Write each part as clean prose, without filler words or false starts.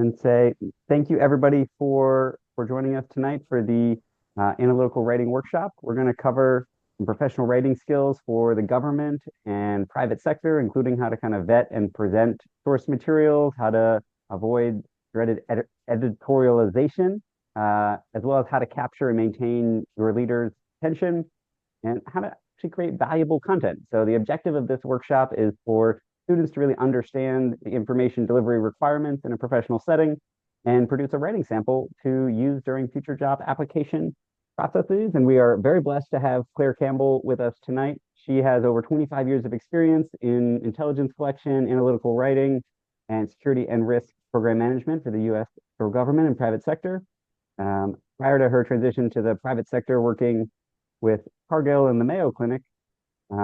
and say thank you everybody for joining us tonight for the analytical writing workshop. We're going to cover some professional writing skills for the government and private sector, including how to kind of vet and present source materials, how to avoid dreaded editorialization, as well as how to capture and maintain your leader's attention and how to actually create valuable content. So the objective of this workshop is for students to really understand the information delivery requirements in a professional setting and produce a writing sample to use during future job application processes. And we are very blessed to have Claire Campbell with us tonight. She has over 25 years of experience in intelligence collection, analytical writing, and security and risk program management for the U.S. federal government and private sector. Prior to her transition to the private sector, working with Cargill and the Mayo Clinic,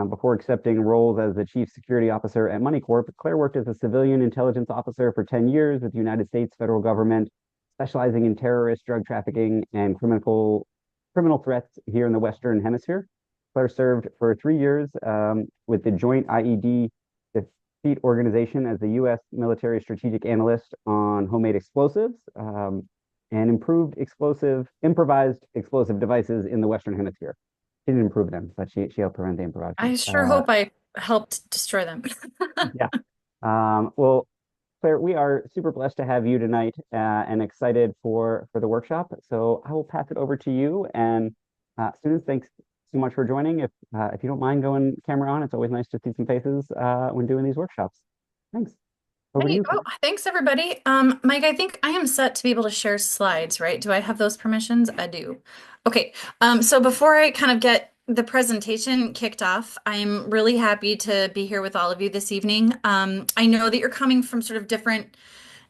before accepting roles as the chief security officer at Moneycorp, Claire worked as a civilian intelligence officer for 10 years with the United States federal government, specializing in terrorist, drug trafficking, and criminal threats here in the Western Hemisphere. Claire served for 3 years with the Joint IED Defeat Organization as the U.S. military strategic analyst on homemade explosives and improvised explosive devices in the Western Hemisphere. She didn't improve them, but she helped prevent the improvisation. I sure hope I helped destroy them. Yeah. Well, Claire, we are super blessed to have you tonight and excited for the workshop. So I will pass it over to you. And students, thanks so much for joining. If you don't mind going camera on, it's always nice to see some faces when doing these workshops. Thanks. Over to Hey, you, oh, Claire. thanks everybody. Mike, I think I am set to be able to share slides, right? Do I have those permissions? I do. Okay. So before I kind of get the presentation kicked off, I'm really happy to be here with all of you this evening. I know that you're coming from sort of different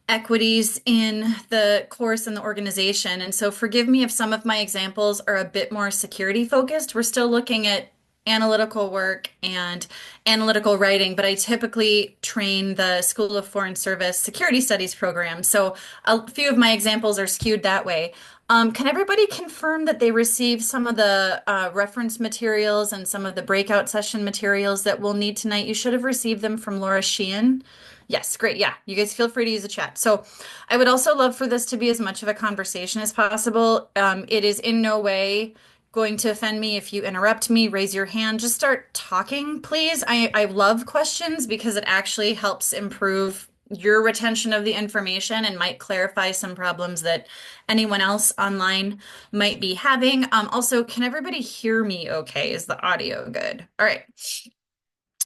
equities in the course and the organization. And so forgive me if some of my examples are a bit more security focused. We're still looking at analytical work and analytical writing, but I typically train the School of Foreign Service Security Studies program. So a few of my examples are skewed that way. Can everybody confirm that they received some of the reference materials and some of the breakout session materials that we'll need tonight? You should have received them from Laura Sheehan. Yes, great. Yeah, you guys feel free to use the chat. So I would also love for this to be as much of a conversation as possible. It is in no way going to offend me if you interrupt me, raise your hand, just start talking, please. I love questions because it actually helps improve your retention of the information and might clarify some problems that anyone else online might be having. Also, can everybody hear me okay? Is the audio good? All right.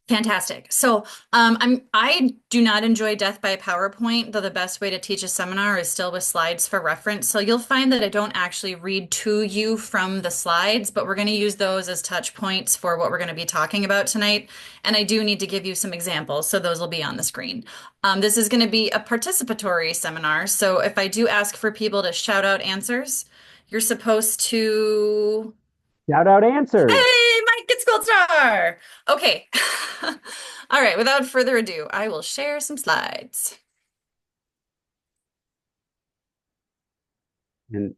Fantastic. So I do not enjoy death by PowerPoint, though the best way to teach a seminar is still with slides for reference. So you'll find that I don't actually read to you from the slides, but we're going to use those as touch points for what we're going to be talking about tonight. And I do need to give you some examples, so those will be on the screen. This is going to be a participatory seminar. So if I do ask for people to shout out answers, you're supposed to Shout out answers. Hey, Mike gets gold star. Okay. All right, without further ado, I will share some slides. And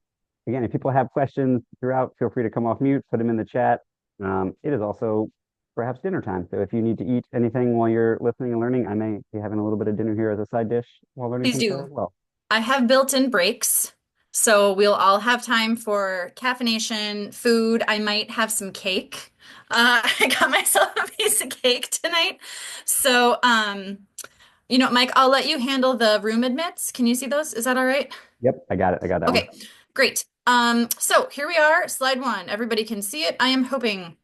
again, if people have questions throughout, feel free to come off mute, put them in the chat. It is also perhaps dinner time. So if you need to eat anything while you're listening and learning, I may be having a little bit of dinner here as a side dish while learning Please from Claire as do. well. I have built-in breaks, so we'll all have time for caffeination, food. I might have some cake. I got myself a piece of cake tonight. So, Mike, I'll let you handle the room admits. Can you see those? Is that all right? Yep, I got it. I got that one. Okay, great. So here we are, slide one. Everybody can see it. I am hoping.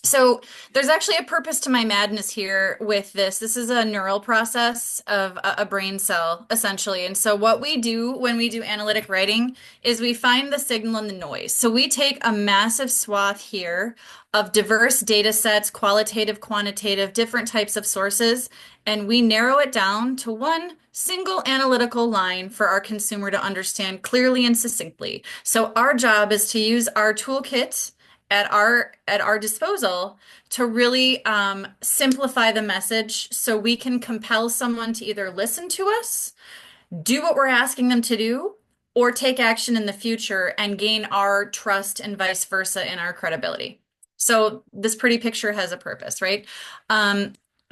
So there's actually a purpose to my madness here with this. This is a neural process of a brain cell, essentially. And so what we do when we do analytic writing is we find the signal in the noise. So we take a massive swath here of diverse data sets, qualitative, quantitative, different types of sources, and we narrow it down to one single analytical line for our consumer to understand clearly and succinctly. So our job is to use our toolkit at our disposal to really simplify the message so we can compel someone to either listen to us, do what we're asking them to do, or take action in the future and gain our trust and vice versa in our credibility. So this pretty picture has a purpose, right?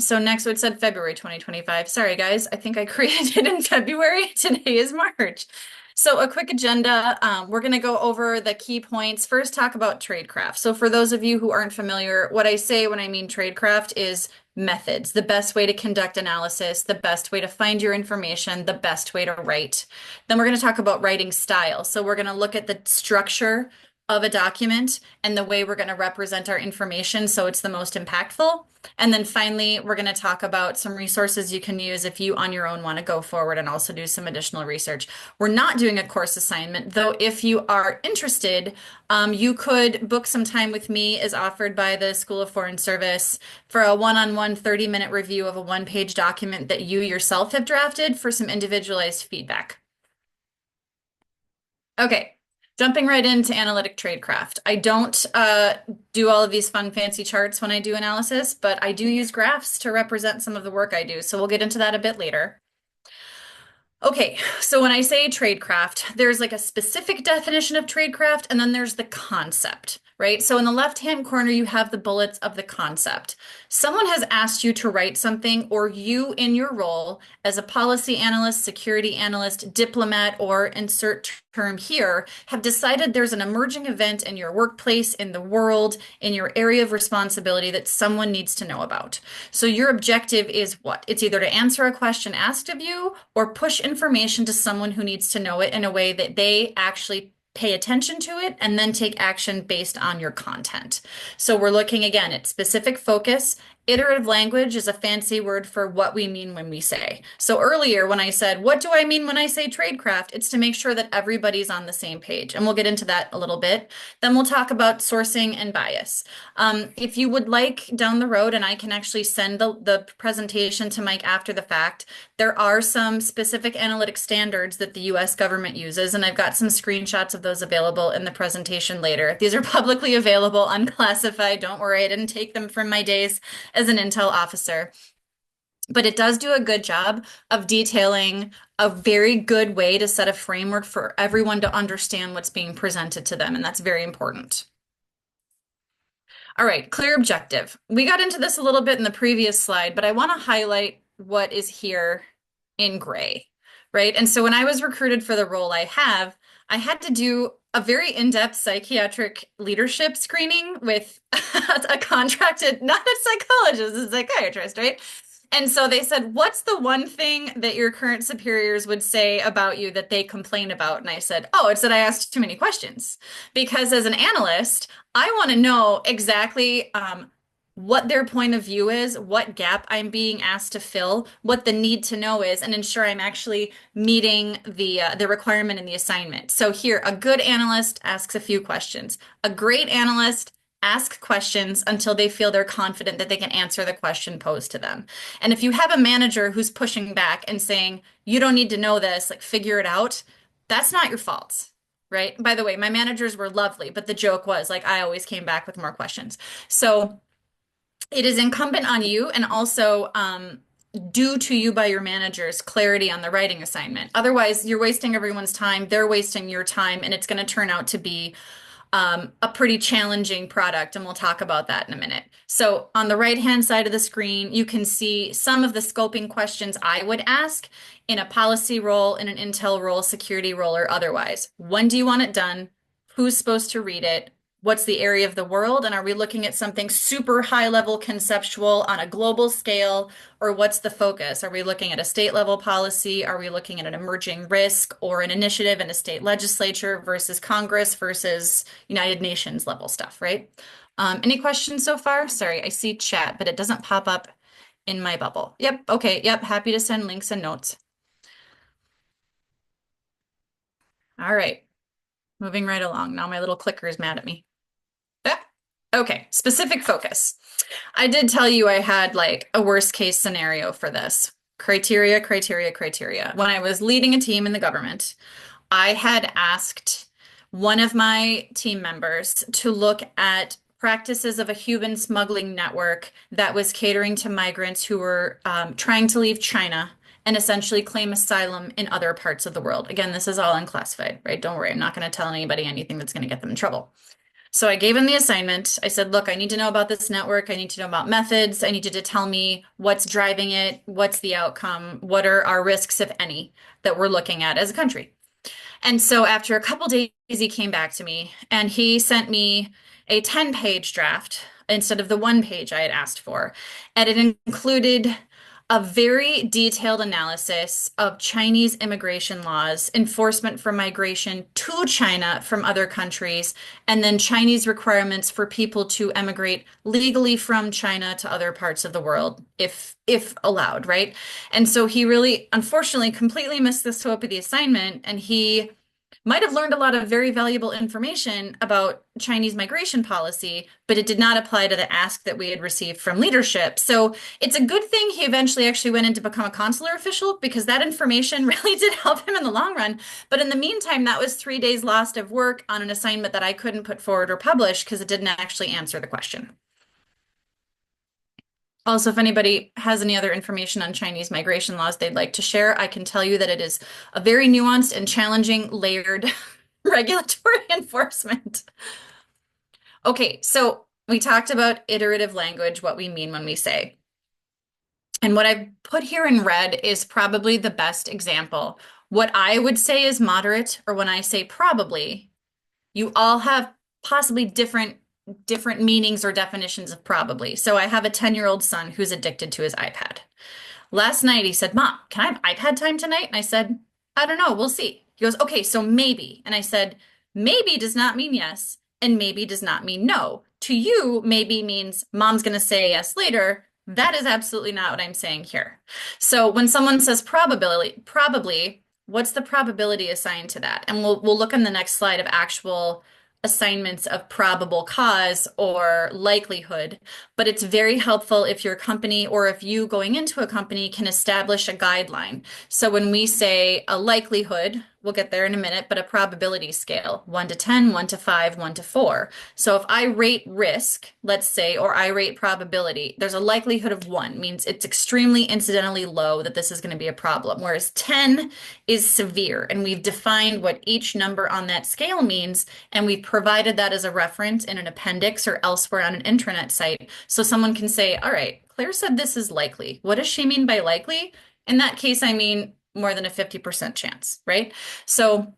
So next it said February 2025. Sorry, guys. I think I created it in February. Today is March. So a quick agenda. We're going to go over the key points. First, talk about tradecraft. So for those of you who aren't familiar, what I say when I mean tradecraft is methods, the best way to conduct analysis, the best way to find your information, the best way to write. Then we're going to talk about writing style. So we're going to look at the structure of a document and the way we're going to represent our information so it's the most impactful. And then finally, we're going to talk about some resources you can use if you on your own want to go forward and also do some additional research. We're not doing a course assignment, though if you are interested, you could book some time with me as offered by the School of Foreign Service for a one-on-one 30-minute review of a one-page document that you yourself have drafted for some individualized feedback. Okay. Jumping right into analytic tradecraft. I don't do all of these fun fancy charts when I do analysis, but I do use graphs to represent some of the work I do. So we'll get into that a bit later. Okay, so when I say tradecraft, there's like a specific definition of tradecraft, and then there's the concept, right? So in the left-hand corner, you have the bullets of the concept. Someone has asked you to write something, or you in your role as a policy analyst, security analyst, diplomat, or insert term here, have decided there's an emerging event in your workplace, in the world, in your area of responsibility that someone needs to know about. So your objective is what? It's either to answer a question asked of you or push information to someone who needs to know it in a way that they actually pay attention to it and then take action based on your content. So we're looking again at specific focus. Iterative language is a fancy word for what we mean when we say. So earlier when I said, what do I mean when I say tradecraft? It's to make sure that everybody's on the same page. And we'll get into that a little bit. Then we'll talk about sourcing and bias. If you would like down the road, and I can actually send the presentation to Mike after the fact, there are some specific analytic standards that the US government uses, and I've got some screenshots of those available in the presentation later. These are publicly available, unclassified. Don't worry, I didn't take them from my days as an intel officer. But it does do a good job of detailing a very good way to set a framework for everyone to understand what's being presented to them, and that's very important. All right, clear objective. We got into this a little bit in the previous slide, but I want to highlight what is here in gray, right? And so when I was recruited for the role I had to do a very in-depth psychiatric leadership screening with a contracted, not a psychologist, a psychiatrist, right? And so they said, what's the one thing that your current superiors would say about you that they complain about? And I said, oh, it's that I asked too many questions. Because as an analyst, I want to know exactly what their point of view is, what gap I'm being asked to fill, what the need to know is, and ensure I'm actually meeting the requirement in the assignment. So here, a good analyst asks a few questions. A great analyst asks questions until they feel they're confident that they can answer the question posed to them. And if you have a manager who's pushing back and saying, you don't need to know this, like figure it out, that's not your fault. Right? By the way, my managers were lovely, but the joke was like I always came back with more questions. So it is incumbent on you and also due to you by your managers clarity on the writing assignment. Otherwise, you're wasting everyone's time, they're wasting your time, and it's going to turn out to be a pretty challenging product, and we'll talk about that in a minute. So on the right-hand side of the screen, you can see some of the scoping questions I would ask in a policy role, in an intel role, security role, or otherwise. When do you want it done? Who's supposed to read it? What's the area of the world? And are we looking at something super high level conceptual on a global scale? Or what's the focus? Are we looking at a state level policy? Are we looking at an emerging risk or an initiative in a state legislature versus Congress versus United Nations level stuff, right? Any questions so far? Sorry, I see chat, but it doesn't pop up in my bubble. Yep, okay, yep, happy to send links and notes. All right, moving right along. Now my little clicker is mad at me. Okay, specific focus. I did tell you I had like a worst case scenario for this. Criteria, criteria, criteria. When I was leading a team in the government, I had asked one of my team members to look at practices of a human smuggling network that was catering to migrants who were trying to leave China and essentially claim asylum in other parts of the world. Again, this is all unclassified, right? Don't worry, I'm not going to tell anybody anything that's going to get them in trouble. So I gave him the assignment. I said, look, I need to know about this network. I need to know about methods. I need you to tell me what's driving it, what's the outcome, what are our risks, if any, that we're looking at as a country. And so after a couple days, he came back to me and he sent me a 10-page draft instead of the one page I had asked for. And it included a very detailed analysis of Chinese immigration laws, enforcement for migration to China from other countries, and then Chinese requirements for people to emigrate legally from China to other parts of the world, if allowed, right? And so he really, unfortunately, completely missed the scope of the assignment, and he might have learned a lot of very valuable information about Chinese migration policy, but it did not apply to the ask that we had received from leadership. So it's a good thing he eventually actually went in to become a consular official because that information really did help him in the long run. But in the meantime, that was 3 days lost of work on an assignment that I couldn't put forward or publish because it didn't actually answer the question. Also, if anybody has any other information on Chinese migration laws they'd like to share, I can tell you that it is a very nuanced and challenging, layered regulatory enforcement. Okay, so we talked about iterative language, what we mean when we say. And what I've put here in red is probably the best example. What I would say is moderate, or when I say probably, you all have possibly different meanings or definitions of probably. So I have a 10-year-old son who's addicted to his iPad. Last night he said, Mom, can I have iPad time tonight? And I said, I don't know, we'll see. He goes, okay, so maybe. And I said, maybe does not mean yes, and maybe does not mean no. To you, maybe means mom's going to say yes later. That is absolutely not what I'm saying here. So when someone says probably, what's the probability assigned to that? And we'll look on the next slide of actual assignments of probable cause or likelihood, but it's very helpful if your company or if you going into a company can establish a guideline. So when we say a likelihood, we'll get there in a minute, but a probability scale, 1 to 10, 1 to 5, 1 to 4. So if I rate risk, let's say, or I rate probability, there's a likelihood of 1, means it's extremely incidentally low that this is going to be a problem, whereas 10 is severe, and we've defined what each number on that scale means, and we've provided that as a reference in an appendix or elsewhere on an intranet site. So someone can say, all right, Claire said this is likely. What does she mean by likely? In that case, I mean more than a 50% chance, right? So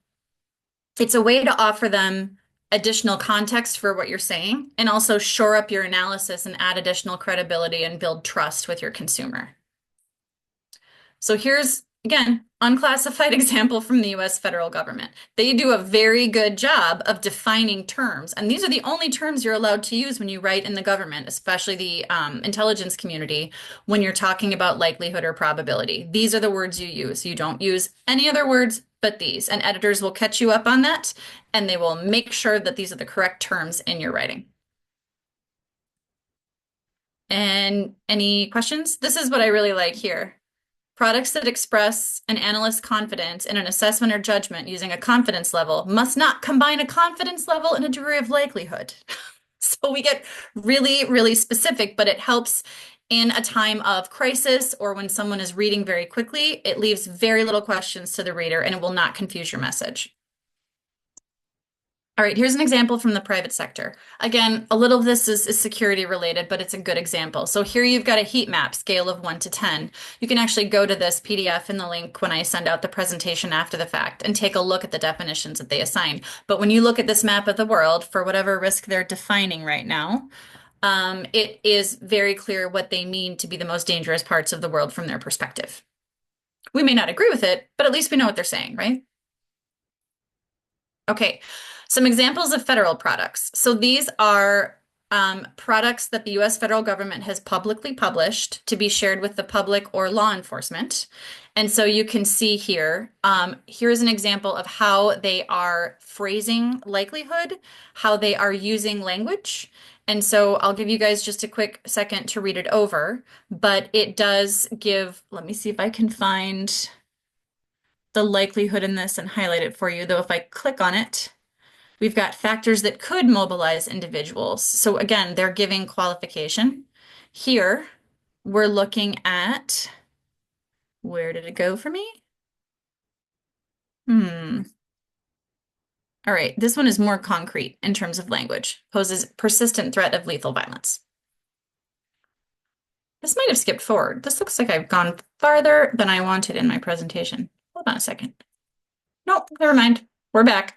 it's a way to offer them additional context for what you're saying and also shore up your analysis and add additional credibility and build trust with your consumer. So here's, again, unclassified example from the US federal government. They do a very good job of defining terms, and these are the only terms you're allowed to use when you write in the government, especially the intelligence community, when you're talking about likelihood or probability. These are the words you use. You don't use any other words but these, and editors will catch you up on that, and they will make sure that these are the correct terms in your writing. And any questions? This is what I really like here. Products that express an analyst's confidence in an assessment or judgment using a confidence level must not combine a confidence level and a degree of likelihood. So we get really, really specific, but it helps in a time of crisis or when someone is reading very quickly. It leaves very little questions to the reader and it will not confuse your message. All right, here's an example from the private sector. Again, a little of this is security related, but it's a good example. So here you've got a heat map scale of 1 to 10. You can actually go to this PDF in the link when I send out the presentation after the fact and take a look at the definitions that they assign. But when you look at this map of the world for whatever risk they're defining right now, it is very clear what they mean to be the most dangerous parts of the world from their perspective. We may not agree with it, but at least we know what they're saying, right? Okay, some examples of federal products. So these are products that the US federal government has publicly published to be shared with the public or law enforcement. And so you can see here, here's an example of how they are phrasing likelihood, how they are using language. And so I'll give you guys just a quick second to read it over, but it does give, let me see if I can find the likelihood in this and highlight it for you, though if I click on it, we've got factors that could mobilize individuals. So again, they're giving qualification. Here, we're looking at, where did it go for me? All right, this one is more concrete in terms of language. Poses persistent threat of lethal violence. This might have skipped forward. This looks like I've gone farther than I wanted in my presentation. Hold on a second. Nope, never mind. We're back.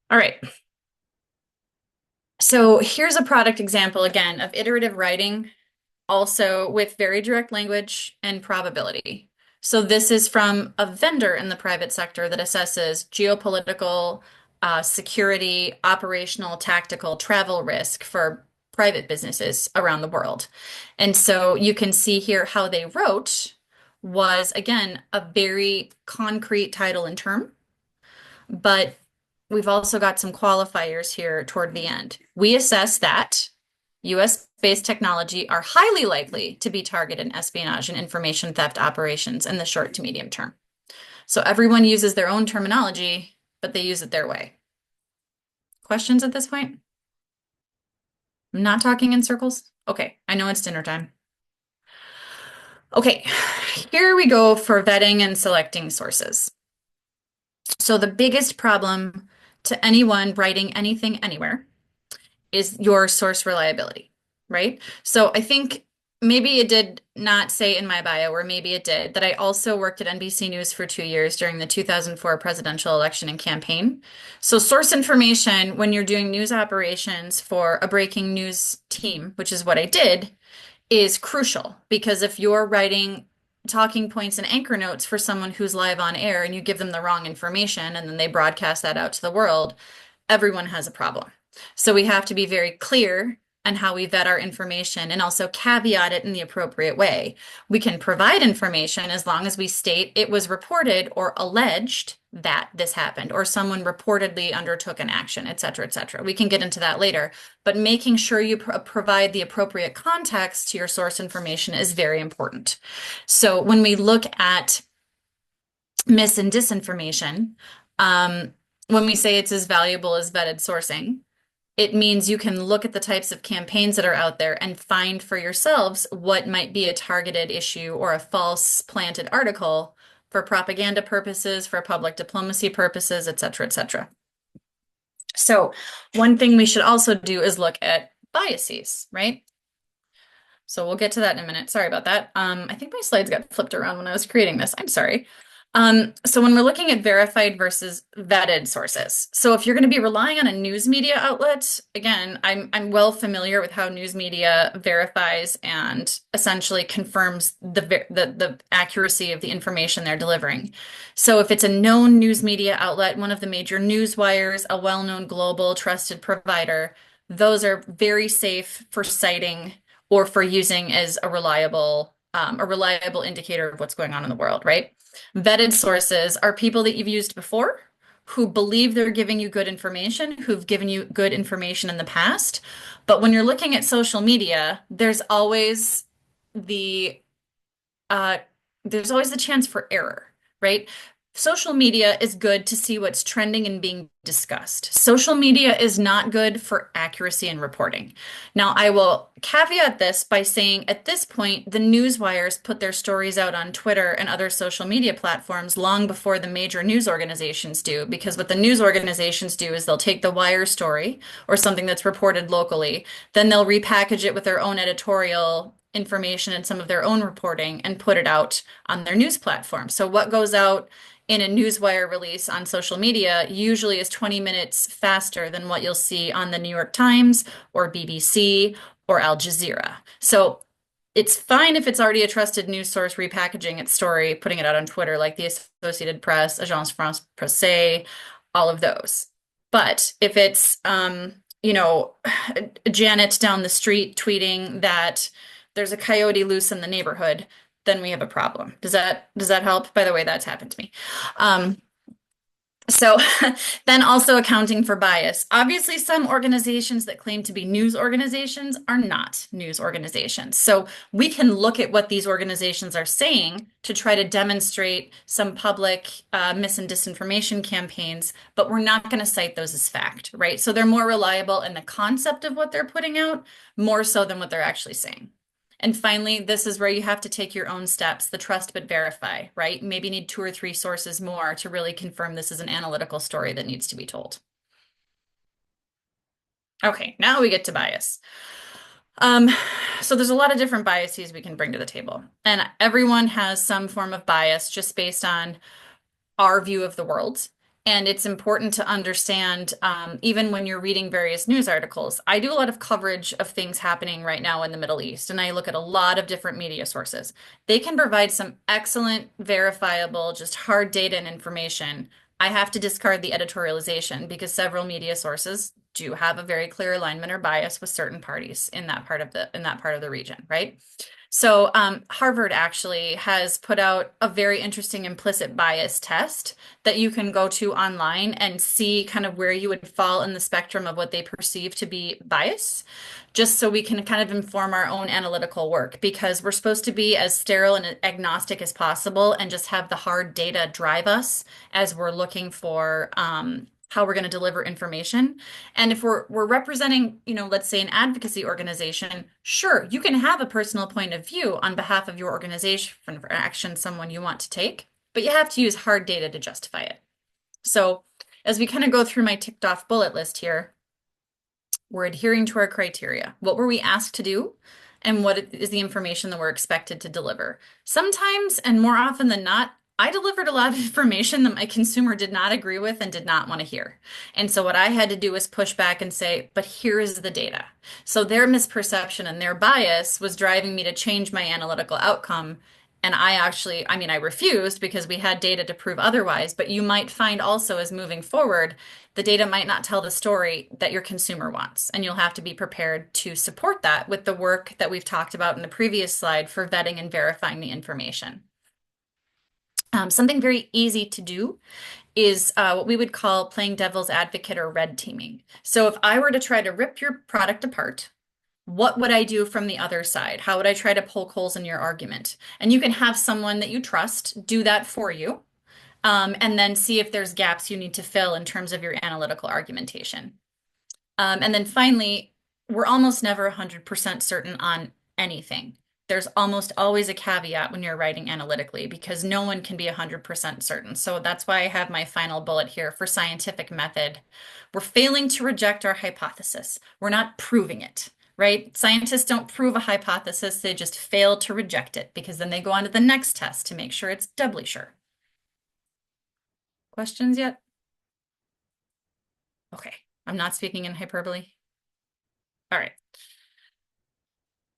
All right. So here's a product example again of iterative writing, also with very direct language and probability. So this is from a vendor in the private sector that assesses geopolitical, security, operational, tactical, travel risk for private businesses around the world. And so you can see here how they wrote was, again, a very concrete title and term, but we've also got some qualifiers here toward the end. We assess that US-based technology are highly likely to be targeted in espionage and information theft operations in the short to medium term. So everyone uses their own terminology, but they use it their way. Questions at this point? I'm not talking in circles? Okay, I know it's dinner time. Okay, here we go for vetting and selecting sources. So the biggest problem to anyone writing anything anywhere is your source reliability, right? So I think maybe it did not say in my bio, or maybe it did, that I also worked at NBC News for 2 years during the 2004 presidential election and campaign. So source information, when you're doing news operations for a breaking news team, which is what I did, is crucial because if you're writing talking points and anchor notes for someone who's live on air and you give them the wrong information and then they broadcast that out to the world, everyone has a problem. So we have to be very clear on how we vet our information and also caveat it in the appropriate way. We can provide information as long as we state it was reported or alleged that this happened or someone reportedly undertook an action, et cetera, et cetera. We can get into that later, but making sure you provide the appropriate context to your source information is very important. So when we look at mis and disinformation, when we say it's as valuable as vetted sourcing, it means you can look at the types of campaigns that are out there and find for yourselves what might be a targeted issue or a false planted article for propaganda purposes, for public diplomacy purposes, et cetera, et cetera. So one thing we should also do is look at biases, right? So we'll get to that in a minute. Sorry about that. I think my slides got flipped around when I was creating this. I'm sorry. So when we're looking at verified versus vetted sources, so if you're going to be relying on a news media outlet, again, I'm well familiar with how news media verifies and essentially confirms the accuracy of the information they're delivering. So if it's a known news media outlet, one of the major news wires, a well-known global trusted provider, those are very safe for citing or for using as a reliable indicator of what's going on in the world, right? Vetted sources are people that you've used before, who believe they're giving you good information, who've given you good information in the past. But when you're looking at social media, the there's always the chance for error, right? Social media is good to see what's trending and being discussed. Social media is not good for accuracy and reporting. Now, I will caveat this by saying at this point, the news wires put their stories out on Twitter and other social media platforms long before the major news organizations do, because what the news organizations do is they'll take the wire story or something that's reported locally, then they'll repackage it with their own editorial information and some of their own reporting and put it out on their news platform. So what goes out in a newswire release on social media usually is 20 minutes faster than what you'll see on the New York Times or BBC or Al Jazeera. So it's fine if it's already a trusted news source repackaging its story, putting it out on Twitter like the Associated Press, Agence France Presse, all of those. But if it's, Janet down the street tweeting that there's a coyote loose in the neighborhood, then we have a problem. Does that help? By the way, that's happened to me. So then also accounting for bias. Obviously, some organizations that claim to be news organizations are not news organizations. So we can look at what these organizations are saying to try to demonstrate some public mis and disinformation campaigns, but we're not going to cite those as fact, right? So they're more reliable in the concept of what they're putting out, more so than what they're actually saying. And finally, this is where you have to take your own steps, the trust but verify, right? Maybe you need two or three sources more to really confirm this is an analytical story that needs to be told. Okay, now we get to bias. Um, so there's a lot of different biases we can bring to the table, and everyone has some form of bias just based on our view of the world. And it's important to understand, even when you're reading various news articles. I do a lot of coverage of things happening right now in the Middle East, and I look at a lot of different media sources. They can provide some excellent, verifiable, just hard data and information. I have to discard the editorialization because several media sources do have a very clear alignment or bias with certain parties in that part of the region, right? So Harvard actually has put out a very interesting implicit bias test that you can go to online and see kind of where you would fall in the spectrum of what they perceive to be bias, just so we can kind of inform our own analytical work because we're supposed to be as sterile and agnostic as possible and just have the hard data drive us as we're looking for how we're going to deliver information. And if we're representing, let's say an advocacy organization, sure, you can have a personal point of view on behalf of your organization for action someone you want to take, but you have to use hard data to justify it. So as we kind of go through my ticked off bullet list here, we're adhering to our criteria. What were we asked to do? And what is the information that we're expected to deliver? Sometimes, and more often than not, I delivered a lot of information that my consumer did not agree with and did not want to hear. And so what I had to do was push back and say, but here is the data. So their misperception and their bias was driving me to change my analytical outcome. And I refused because we had data to prove otherwise. But you might find also as moving forward, the data might not tell the story that your consumer wants. And you'll have to be prepared to support that with the work that we've talked about in the previous slide for vetting and verifying the information. Something very easy to do is what we would call playing devil's advocate or red teaming. So if I were to try to rip your product apart, what would I do from the other side? How would I try to poke holes in your argument? And you can have someone that you trust do that for you, and then see if there's gaps you need to fill in terms of your analytical argumentation. And then finally, we're almost never 100% certain on anything. There's almost always a caveat when you're writing analytically because no one can be 100% certain. So that's why I have my final bullet here for scientific method. We're failing to reject our hypothesis. We're not proving it, right? Scientists don't prove a hypothesis, they just fail to reject it because then they go on to the next test to make sure it's doubly sure. Questions yet? Okay, I'm not speaking in hyperbole. All right.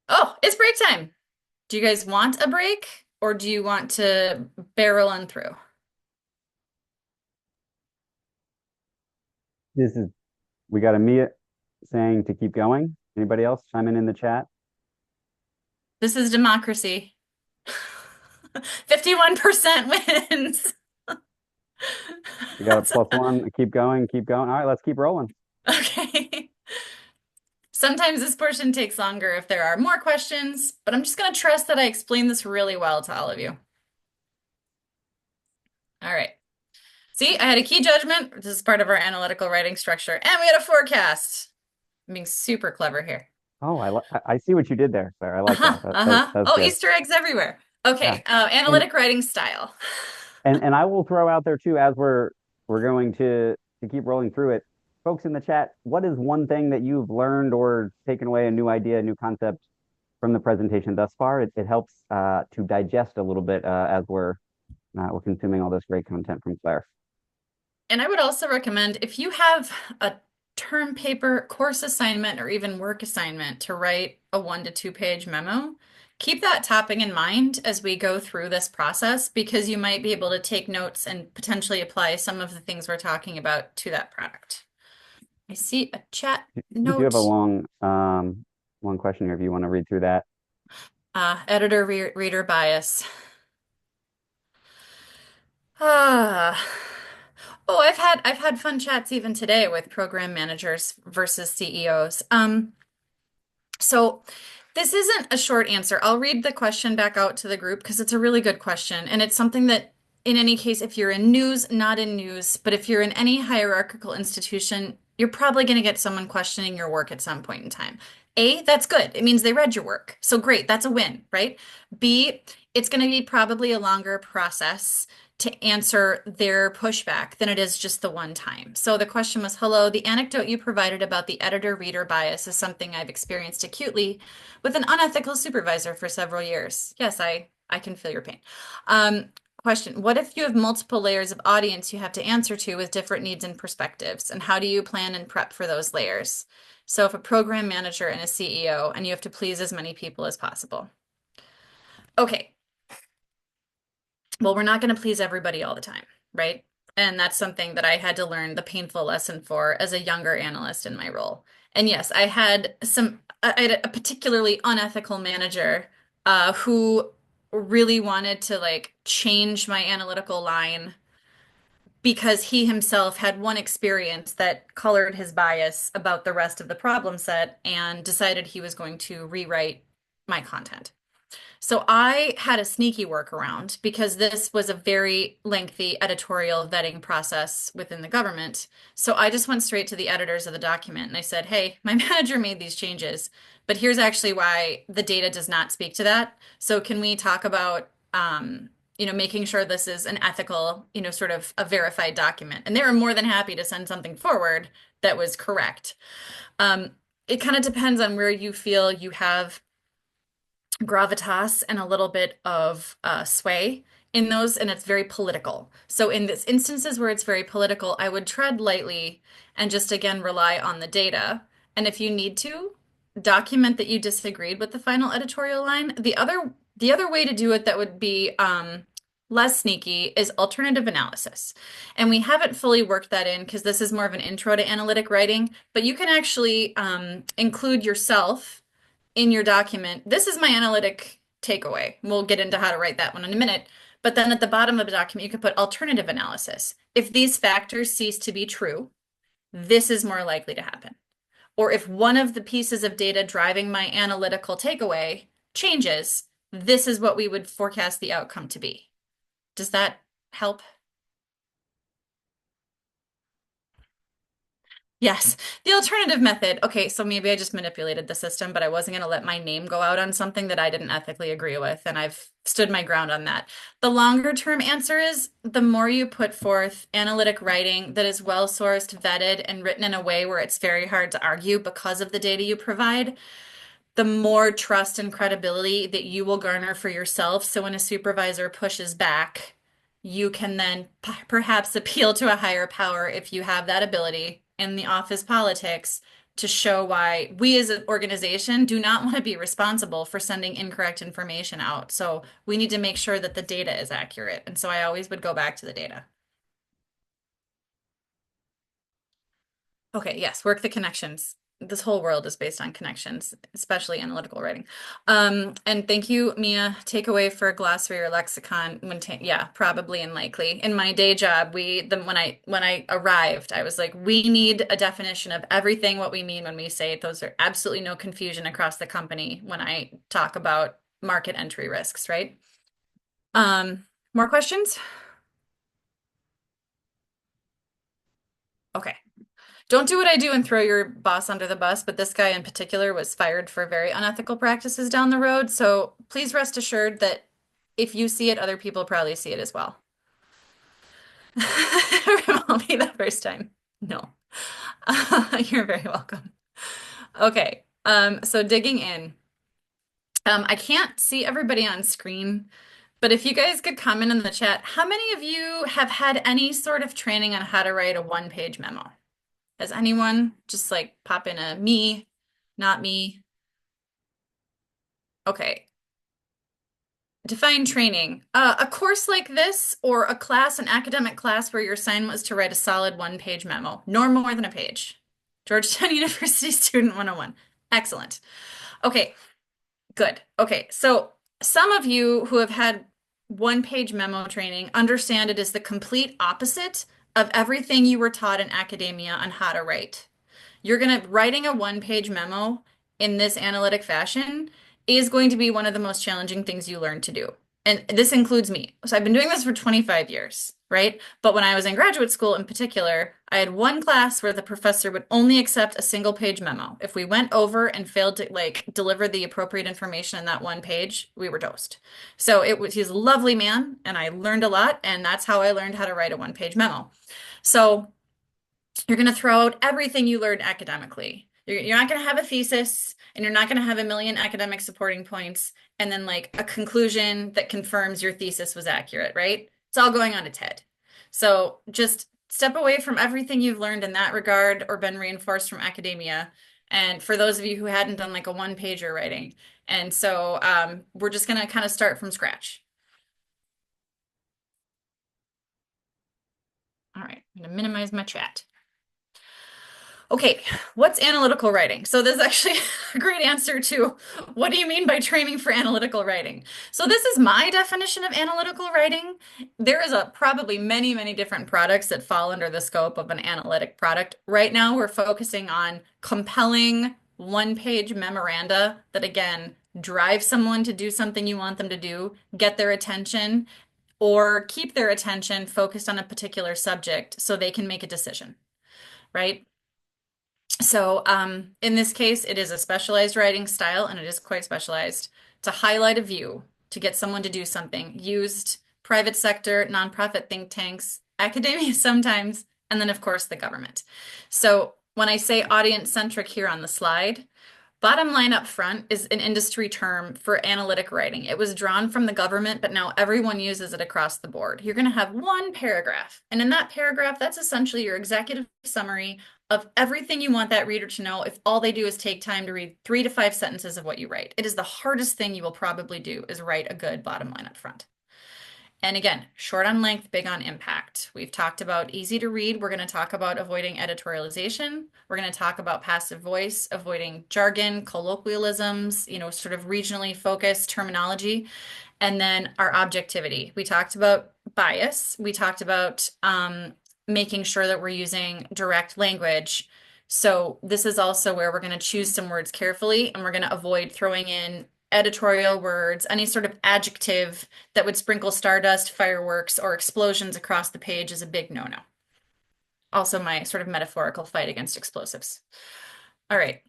Oh, it's break time. Do you guys want a break or do you want to barrel on through? We got a Mia saying to keep going. Anybody else chime in the chat? This is democracy. 51% wins. We got a +1. Keep going, keep going. All right, let's keep rolling. Okay. Sometimes this portion takes longer if there are more questions, but I'm just going to trust that I explained this really well to all of you. All right. See, I had a key judgment. This is part of our analytical writing structure. And we had a forecast. I'm being super clever here. Oh, I see what you did there, Sarah. I like that. That's Oh, good. Easter eggs everywhere. Okay, Yeah. analytic writing style. And I will throw out there too, as we're going to keep rolling through it. Folks in the chat, what is one thing that you've learned or taken away a new idea, a new concept from the presentation thus far? It helps to digest a little bit as we're consuming all this great content from Claire. And I would also recommend if you have a term paper, course assignment, or even work assignment to write a 1 to 2 page memo, keep that topic in mind as we go through this process because you might be able to take notes and potentially apply some of the things we're talking about to that product. I see a chat note. You have a long question here if you want to read through that. Editor reader bias. Ah. Oh, I've had fun chats even today with program managers versus CEOs. So this isn't a short answer. I'll read the question back out to the group because it's a really good question. And it's something that, in any case, if you're in news, not in news, but if you're in any hierarchical institution, you're probably going to get someone questioning your work at some point in time. A, that's good. It means they read your work. So great, that's a win, right? B, it's going to be probably a longer process to answer their pushback than it is just the one time. So the question was, hello, the anecdote you provided about the editor-reader bias is something I've experienced acutely with an unethical supervisor for several years. Yes, I can feel your pain. Um, Question, what if you have multiple layers of audience you have to answer to with different needs and perspectives? And how do you plan and prep for those layers? So if a program manager and a CEO, and you have to please as many people as possible. Okay, well, we're not going to please everybody all the time, right? And that's something that I had to learn the painful lesson for as a younger analyst in my role. And yes, I had a particularly unethical manager who really wanted to like change my analytical line because he himself had one experience that colored his bias about the rest of the problem set and decided he was going to rewrite my content. So I had a sneaky workaround because this was a very lengthy editorial vetting process within the government. So I just went straight to the editors of the document and I said, hey, my manager made these changes, but here's actually why the data does not speak to that. So can we talk about, making sure this is an ethical, sort of a verified document? And they were more than happy to send something forward that was correct. It kind of depends on where you feel you have gravitas and a little bit of sway in those, and it's very political. So in this instances where it's very political, I would tread lightly and just again rely on the data. And if you need to, document that you disagreed with the final editorial line. The other way to do it that would be less sneaky is alternative analysis. And we haven't fully worked that in because this is more of an intro to analytic writing, but you can actually include yourself in your document. This is my analytic takeaway. We'll get into how to write that one in a minute. But then at the bottom of the document, you could put alternative analysis. If these factors cease to be true, this is more likely to happen. Or if one of the pieces of data driving my analytical takeaway changes, this is what we would forecast the outcome to be. Does that help? Yes, the alternative method. Okay, so maybe I just manipulated the system, but I wasn't going to let my name go out on something that I didn't ethically agree with, and I've stood my ground on that. The longer term answer is the more you put forth analytic writing that is well sourced, vetted, and written in a way where it's very hard to argue because of the data you provide, the more trust and credibility that you will garner for yourself. So when a supervisor pushes back, you can then perhaps appeal to a higher power if you have that ability in the office politics to show why we as an organization do not want to be responsible for sending incorrect information out. So we need to make sure that the data is accurate. And so I always would go back to the data. Okay, yes, work the connections. This whole world is based on connections, especially analytical writing. And thank you, Mia. Takeaway for glossary or lexicon when yeah, probably and likely. In my day job, when I arrived, I was like, we need a definition of everything what we mean when we say it. Those are absolutely no confusion across the company when I talk about market entry risks, right? More questions? Okay. Don't do what I do and throw your boss under the bus, but this guy in particular was fired for very unethical practices down the road. So please rest assured that if you see it, other people probably see it as well. It won't be the first time. No. You're very welcome. Okay. So digging in. I can't see everybody on screen, but if you guys could comment in the chat, how many of you have had any sort of training on how to write a one-page memo? Has anyone just like pop in a me, not me? Okay. Define training. A course like this or a class, an academic class where your assignment was to write a solid one-page memo, nor more than a page. Georgetown University Student 101. Excellent. Okay, good. Okay, so some of you who have had one-page memo training understand it is the complete opposite of everything you were taught in academia on how to write. Writing a one-page memo in this analytic fashion is going to be one of the most challenging things you learn to do. And this includes me. So I've been doing this for 25 years. right? But when I was in graduate school in particular, I had one class where the professor would only accept a single page memo. If we went over and failed to like deliver the appropriate information in that one page, we were toast. So he's a lovely man and I learned a lot, and that's how I learned how to write a one-page memo. So you're going to throw out everything you learned academically. You're not going to have a thesis, and you're not going to have a million academic supporting points and then like a conclusion that confirms your thesis was accurate, right? It's all going on its head. So just step away from everything you've learned in that regard or been reinforced from academia. And for those of you who hadn't done like a one-pager writing. And so we're just going to kind of start from scratch. All right, I'm going to minimize my chat. Okay, what's analytical writing? So there's actually a great answer to what do you mean by training for analytical writing? So this is my definition of analytical writing. There is probably many, many different products that fall under the scope of an analytic product. Right now, we're focusing on compelling one-page memoranda that, again, drive someone to do something you want them to do, get their attention, or keep their attention focused on a particular subject so they can make a decision, right? So in this case, it is a specialized writing style, and it is quite specialized to highlight a view, to get someone to do something, used private sector, nonprofit think tanks, academia sometimes, and then of course the government. So when I say audience centric here on the slide, bottom line up front is an industry term for analytic writing. It was drawn from the government, but now everyone uses it across the board. You're going to have one paragraph, and in that paragraph, that's essentially your executive summary of everything you want that reader to know if all they do is take time to read 3 to 5 sentences of what you write. It is the hardest thing you will probably do is write a good bottom line up front. And again, short on length, big on impact. We've talked about easy to read. We're going to talk about avoiding editorialization. We're going to talk about passive voice, avoiding jargon, colloquialisms, sort of regionally focused terminology. And then our objectivity. We talked about bias. We talked about making sure that we're using direct language. So this is also where we're going to choose some words carefully, and we're going to avoid throwing in editorial words, any sort of adjective that would sprinkle stardust, fireworks, or explosions across the page is a big no-no. Also my sort of metaphorical fight against explosives. All right.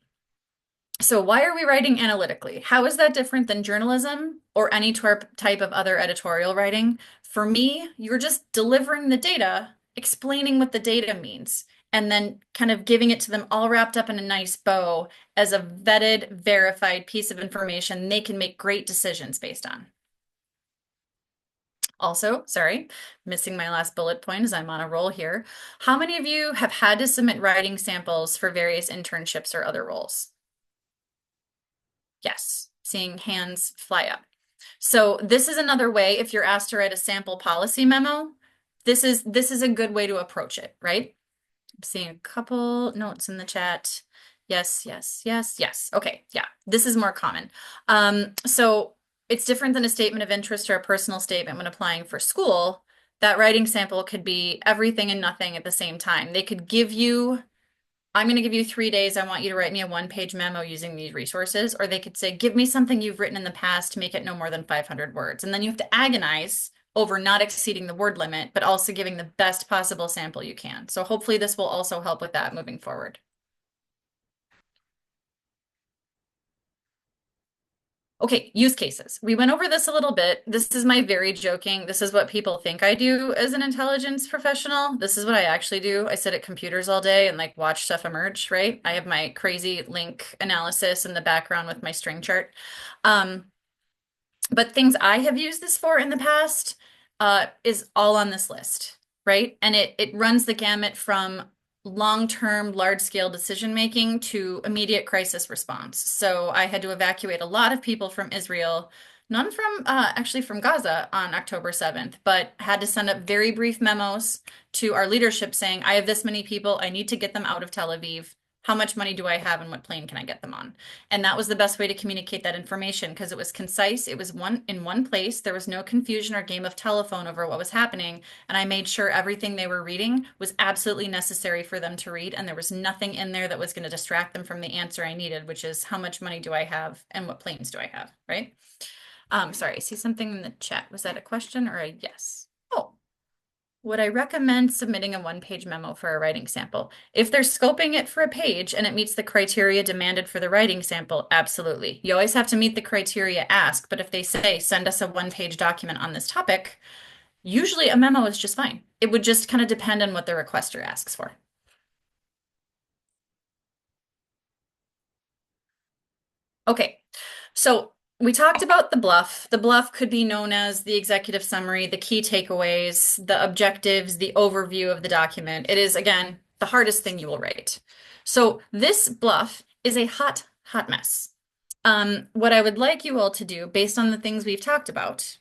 So why are we writing analytically? How is that different than journalism or any type of other editorial writing? For me, you're just delivering the data, explaining what the data means, and then kind of giving it to them all wrapped up in a nice bow as a vetted, verified piece of information they can make great decisions based on. Also, sorry, missing my last bullet point as I'm on a roll here. How many of you have had to submit writing samples for various internships or other roles? Yes, seeing hands fly up. So this is another way, if you're asked to write a sample policy memo, this is a good way to approach it, right? I'm seeing a couple notes in the chat. Yes, yes, yes, yes. Okay, yeah, this is more common. So it's different than a statement of interest or a personal statement when applying for school. That writing sample could be everything and nothing at the same time. They could give you, I'm going to give you 3 days. I want you to write me a one-page memo using these resources. Or they could say, give me something you've written in the past to make it no more than 500 words. And then you have to agonize over not exceeding the word limit, but also giving the best possible sample you can. So hopefully this will also help with that moving forward. Okay, use cases. We went over this a little bit. This is my very joking. This is what people think I do as an intelligence professional. This is what I actually do. I sit at computers all day and like watch stuff emerge, right? I have my crazy link analysis in the background with my string chart. But things I have used this for in the past is all on this list, right? And it runs the gamut from long-term, large-scale decision-making to immediate crisis response. So I had to evacuate a lot of people from Israel, none from actually from Gaza on October 7th, but had to send up very brief memos to our leadership saying, I have this many people, I need to get them out of Tel Aviv. How much money do I have and what plane can I get them on? And that was the best way to communicate that information because it was concise. It was in one place. There was no confusion or game of telephone over what was happening. And I made sure everything they were reading was absolutely necessary for them to read. And there was nothing in there that was going to distract them from the answer I needed, which is how much money do I have and what planes do I have, right? Sorry, I see something in the chat. Was that a question or a yes? Oh, would I recommend submitting a one-page memo for a writing sample? If they're scoping it for a page and it meets the criteria demanded for the writing sample, absolutely. You always have to meet the criteria asked, but if they say, send us a one-page document on this topic, usually a memo is just fine. It would just kind of depend on what the requester asks for. Okay, so we talked about the bluff. The bluff could be known as the executive summary, the key takeaways, the objectives, the overview of the document. It is, again, the hardest thing you will write. So this bluff is a hot, hot mess. What I would like you all to do, based on the things we've talked about,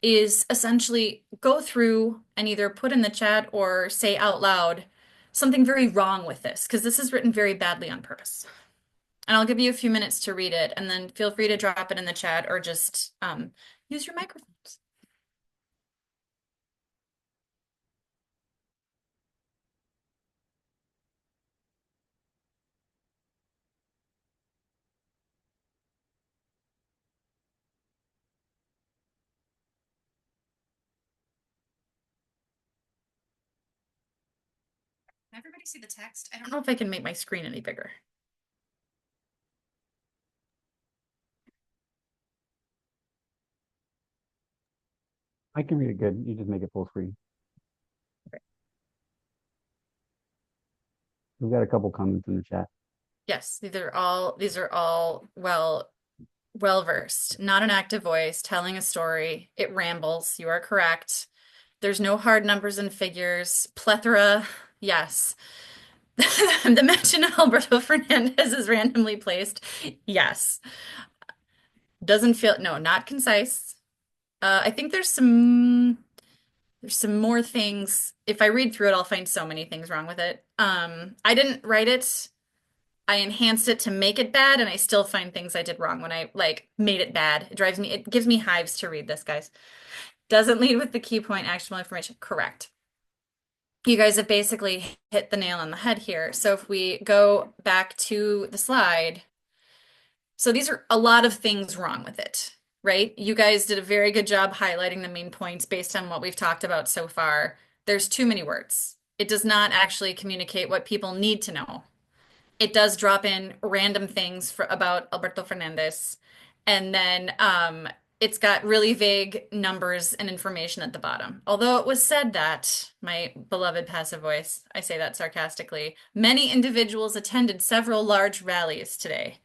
is essentially go through and either put in the chat or say out loud something very wrong with this, because this is written very badly on purpose. And I'll give you a few minutes to read it, and then feel free to drop it in the chat or just use your microphones. Can everybody see the text? I don't know if I can make my screen any bigger. I can read it good. You just make it full screen. We've got a couple comments in the chat. Yes, these are all well versed. Not an active voice, telling a story. It rambles. You are correct. There's no hard numbers and figures. Plethora, yes. The mention of Alberto Fernandez is randomly placed. Yes. Doesn't feel, no, not concise. I think there's some more things. If I read through it, I'll find so many things wrong with it. I didn't write it. I enhanced it to make it bad, and I still find things I did wrong when I like made it bad. It gives me hives to read this, guys. Doesn't lead with the key point, actionable information. Correct. You guys have basically hit the nail on the head here. So if we go back to the slide, so these are a lot of things wrong with it, right? You guys did a very good job highlighting the main points based on what we've talked about so far. There's too many words. It does not actually communicate what people need to know. It does drop in random things about Alberto Fernandez. And then it's got really vague numbers and information at the bottom. Although it was said that, my beloved passive voice, I say that sarcastically, many individuals attended several large rallies today.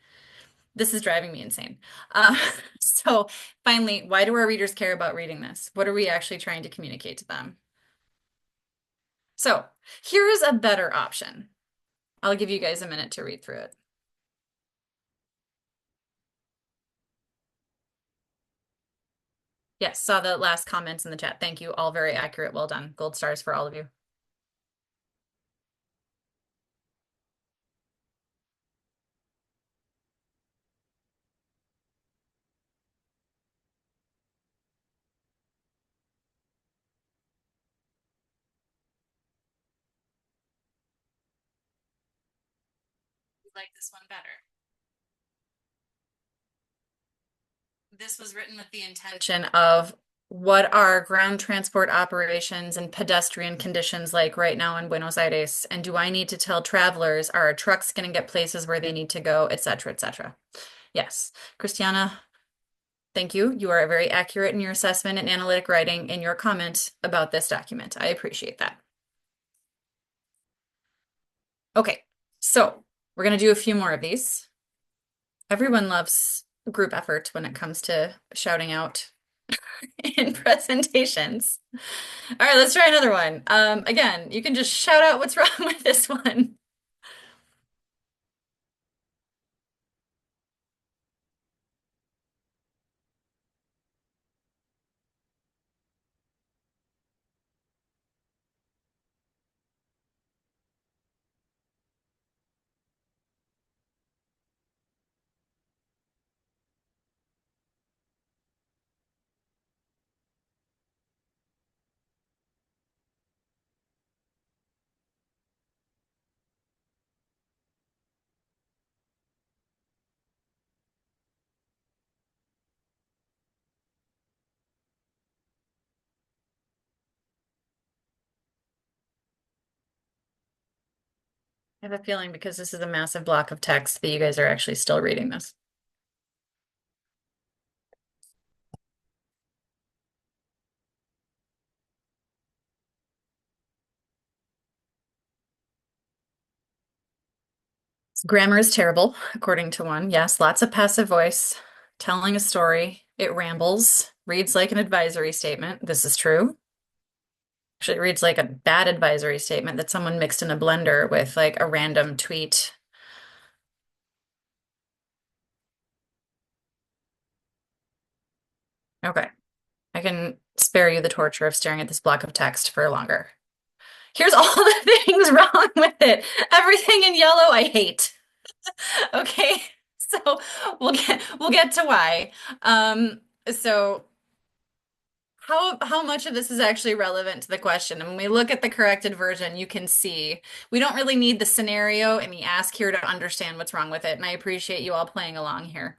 This is driving me insane. Uh, so finally, why do our readers care about reading this? What are we actually trying to communicate to them? So here's a better option. I'll give you guys a minute to read through it. Yes, saw the last comments in the chat. Thank you. All very accurate. Well done. Gold stars for all of you. You like this one better? This was written with the intention of what are ground transport operations and pedestrian conditions like right now in Buenos Aires? And do I need to tell travelers, are our trucks going to get places where they need to go, et cetera, et cetera? Yes. Christiana, thank you. You are very accurate in your assessment and analytic writing in your comment about this document. I appreciate that. Okay, so we're going to do a few more of these. Everyone loves group effort when it comes to shouting out in presentations. All right, let's try another one. Again, you can just shout out what's wrong with this one. I have a feeling because this is a massive block of text that you guys are actually still reading this. Grammar is terrible, according to one. Yes, lots of passive voice, telling a story. It rambles, reads like an advisory statement. This is true. Actually, it reads like a bad advisory statement that someone mixed in a blender with like a random tweet. Okay, I can spare you the torture of staring at this block of text for longer. Here's all the things wrong with it. Everything in yellow I hate. Okay, so we'll get to why. So how much of this is actually relevant to the question? And when we look at the corrected version, you can see we don't really need the scenario and the ask here to understand what's wrong with it. And I appreciate you all playing along here.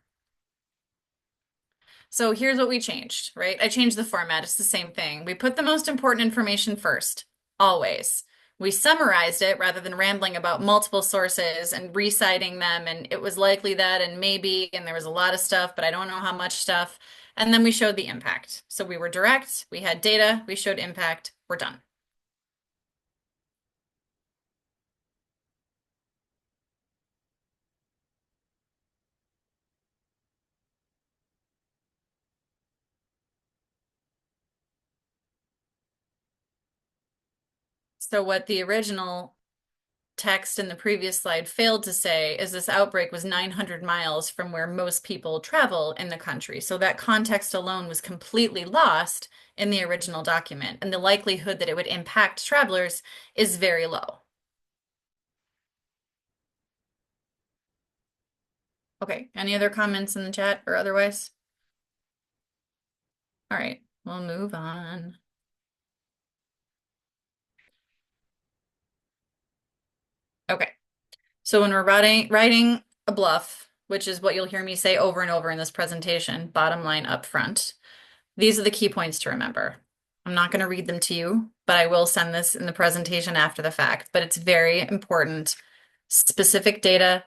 So here's what we changed, right? I changed the format. It's the same thing. We put the most important information first, always. We summarized it rather than rambling about multiple sources and reciting them. And it was likely that, and maybe, and there was a lot of stuff, but I don't know how much stuff. And then we showed the impact. So we were direct, we had data, we showed impact, we're done. So what the original text in the previous slide failed to say is this outbreak was 900 miles from where most people travel in the country. So that context alone was completely lost in the original document, and the likelihood that it would impact travelers is very low. Okay, any other comments in the chat or otherwise? All right, we'll move on. Okay, so when we're writing a bluff, which is what you'll hear me say over and over in this presentation, bottom line up front, these are the key points to remember. I'm not going to read them to you, but I will send this in the presentation after the fact. But it's very important. Specific data,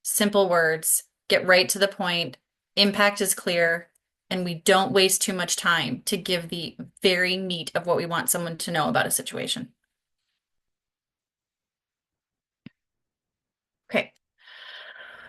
simple words, get right to the point, impact is clear, and we don't waste too much time to give the very meat of what we want someone to know about a situation. Okay.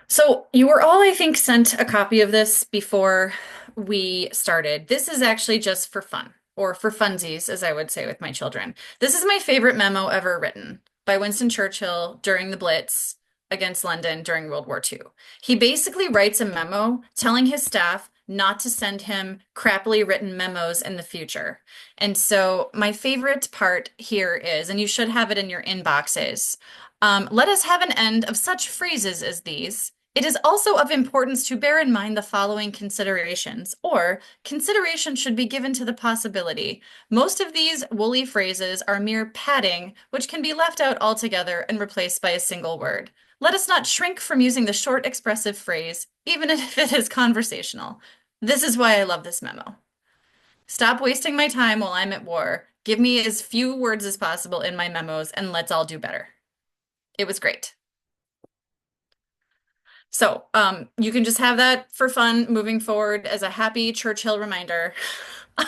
So you were all, I think, sent a copy of this before we started. This is actually just for fun, or for funsies, as I would say with my children. This is my favorite memo ever written by Winston Churchill during the Blitz against London during World War II. He basically writes a memo telling his staff not to send him crappily written memos in the future. And so my favorite part here is, and you should have it in your inboxes, let us have an end of such phrases as these. It is also of importance to bear in mind the following considerations, or consideration should be given to the possibility. Most of these woolly phrases are mere padding, which can be left out altogether and replaced by a single word. Let us not shrink from using the short expressive phrase, even if it is conversational. This is why I love this memo. Stop wasting my time while I'm at war. Give me as few words as possible in my memos, and let's all do better. It was great. So you can just have that for fun moving forward as a happy Churchill reminder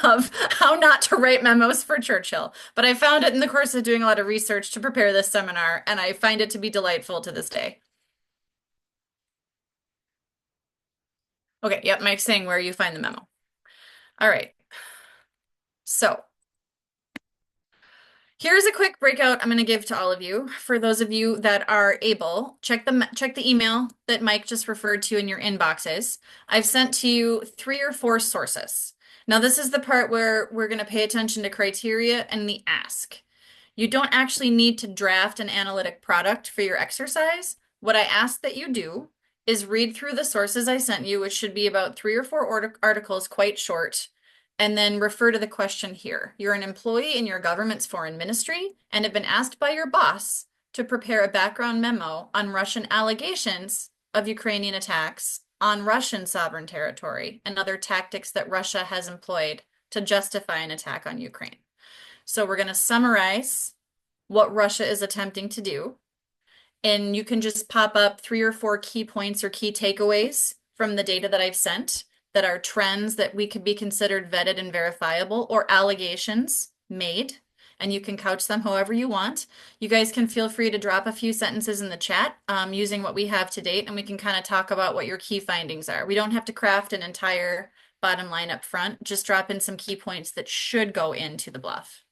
of how not to write memos for Churchill. But I found it in the course of doing a lot of research to prepare this seminar, and I find it to be delightful to this day. Okay, yep, Mike's saying where you find the memo. All right. So here's a quick breakout I'm going to give to all of you. For those of you that are able, check the email that Mike just referred to in your inboxes. I've sent to you 3 or 4 sources. Now, this is the part where we're going to pay attention to criteria and the ask. You don't actually need to draft an analytic product for your exercise. What I ask that you do is read through the sources I sent you, which should be about 3 or 4 articles, quite short, and then refer to the question here. You're an employee in your government's foreign ministry and have been asked by your boss to prepare a background memo on Russian allegations of Ukrainian attacks on Russian sovereign territory and other tactics that Russia has employed to justify an attack on Ukraine. So we're going to summarize what Russia is attempting to do, and you can just pop up 3 or 4 key points or key takeaways from the data that I've sent that are trends that we could be considered vetted and verifiable or allegations made, and you can couch them however you want. You guys can feel free to drop a few sentences in the chat using what we have to date, and we can kind of talk about what your key findings are. We don't have to craft an entire bottom line up front, just drop in some key points that should go into the bluff.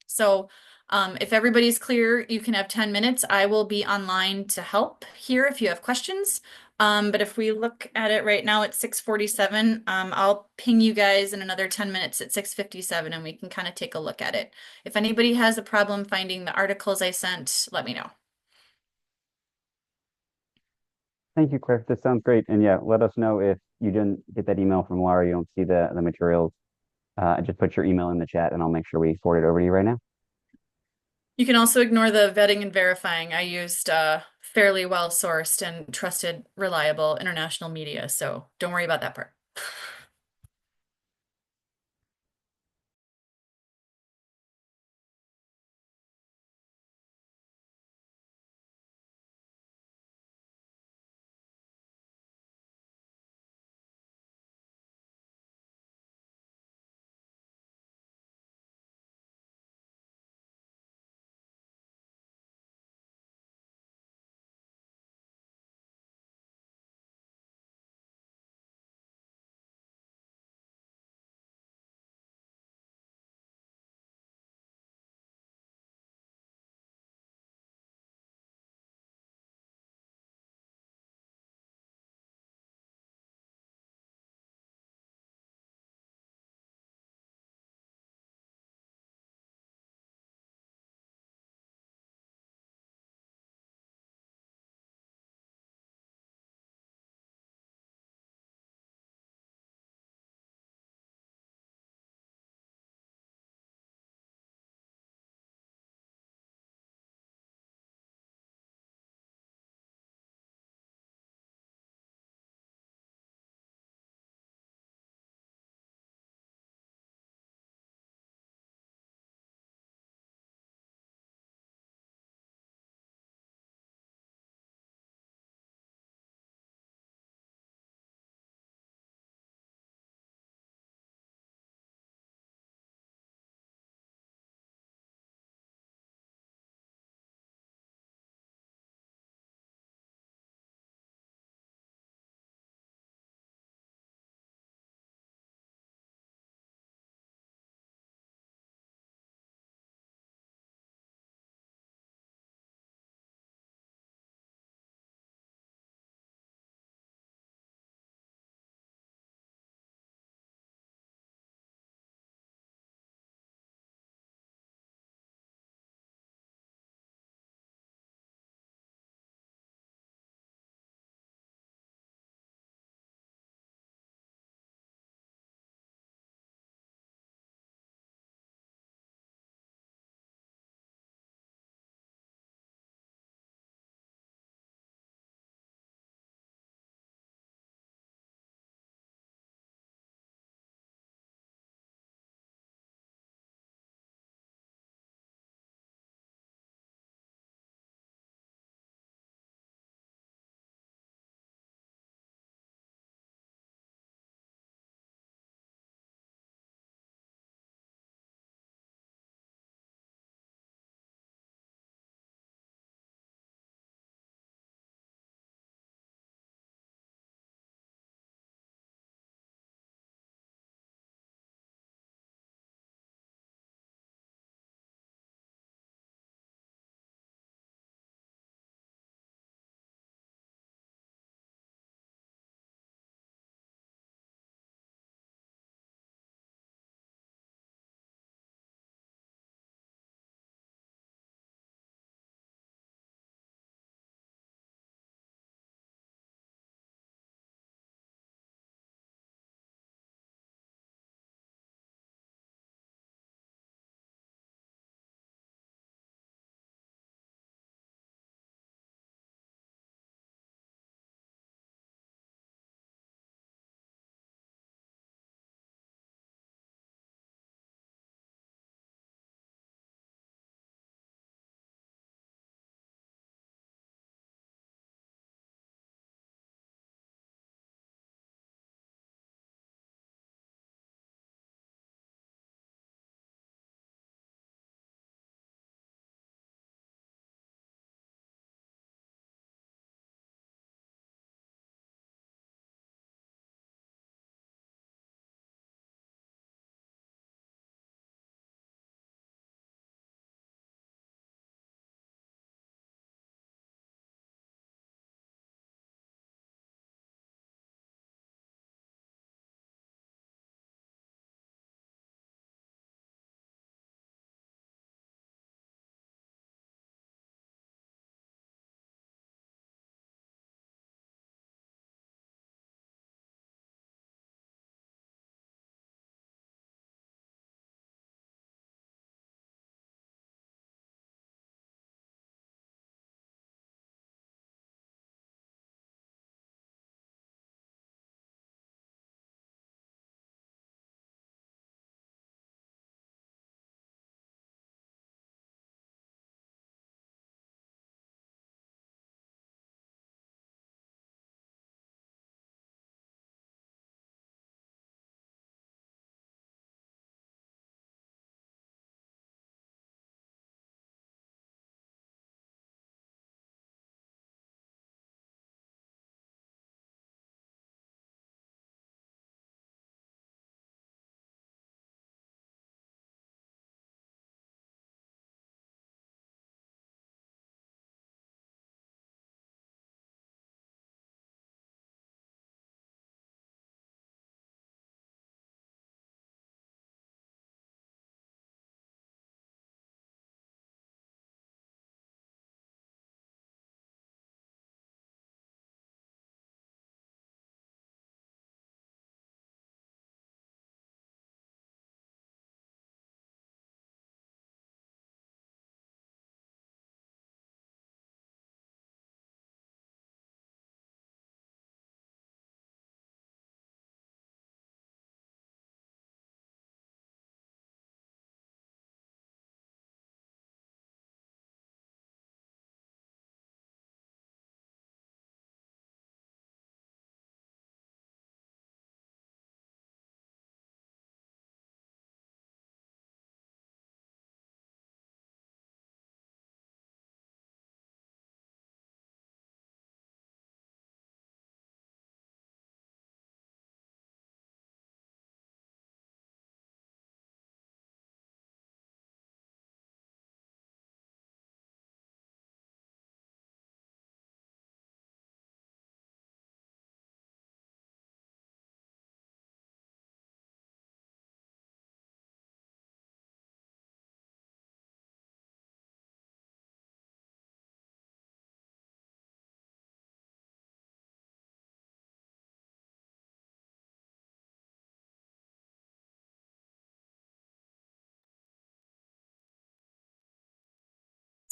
So if everybody's clear, you can have 10 minutes. I will be online to help here if you have questions. But if we look at it right now at 6:47, I'll ping you guys in another 10 minutes at 6:57 and we can kind of take a look at it. If anybody has a problem finding the articles I sent, let me know. Thank you, Claire. This sounds great. And yeah, let us know if you didn't get that email from Laura, you don't see the materials. Just put your email in the chat and I'll make sure we forward it over to you right now. You can also ignore the vetting and verifying. I used fairly well-sourced and trusted, reliable international media, so don't worry about that part.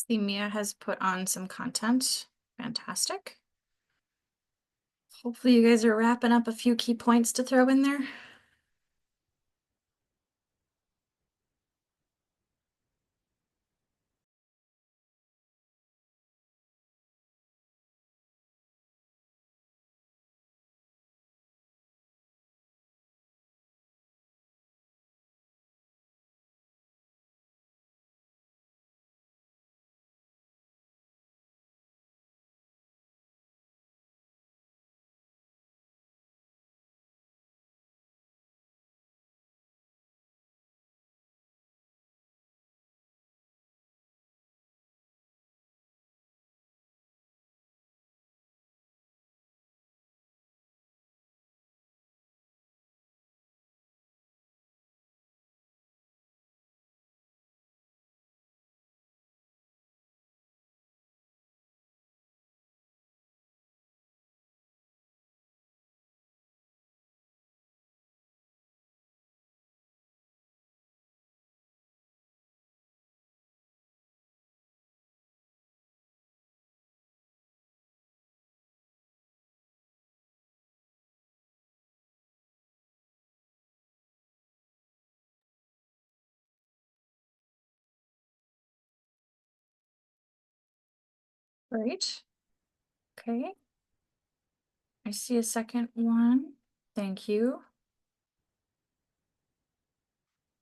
See, Mia has put on some content. Fantastic. Hopefully you guys are wrapping up a few key points to throw in there. Great. Okay. I see a second one. Thank you.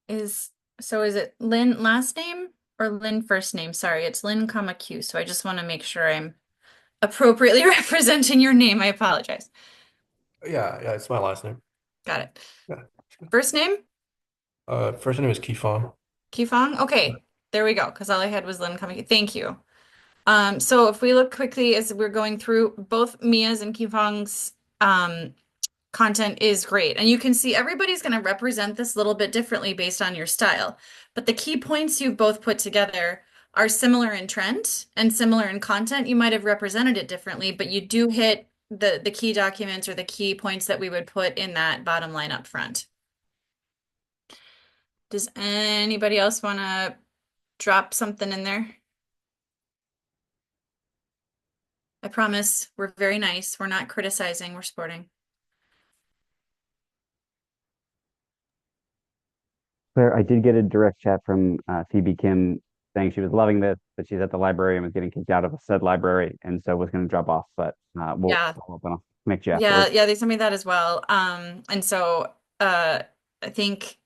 Is is it Lynn last name or Lynn first name? Sorry, it's Lynn, comma Q. So I just want to make sure I'm appropriately representing your name. I apologize. Yeah, it's my last name. Got it. Yeah. First name? First name is Kifon. Kifong? Okay, there we go. Because all I had was Lynn coming. Thank you. So if we look quickly as we're going through both Mia's and Kifong's content is great. And you can see everybody's going to represent this a little bit differently based on your style. But the key points you've both put together are similar in trend and similar in content. You might have represented it differently, but you do hit the key documents or the key points that we would put in that bottom line up front. Does anybody else want to drop something in there? I promise we're very nice. We're not criticizing, we're sporting. Claire, I did get a direct chat from Phoebe Kim saying she was loving this, but she's at the library and was getting kicked out of a said library, and so was going to drop off. But we'll Yeah, follow up and I'll connect you yeah, afterwards. yeah, they sent me that as well. And so I think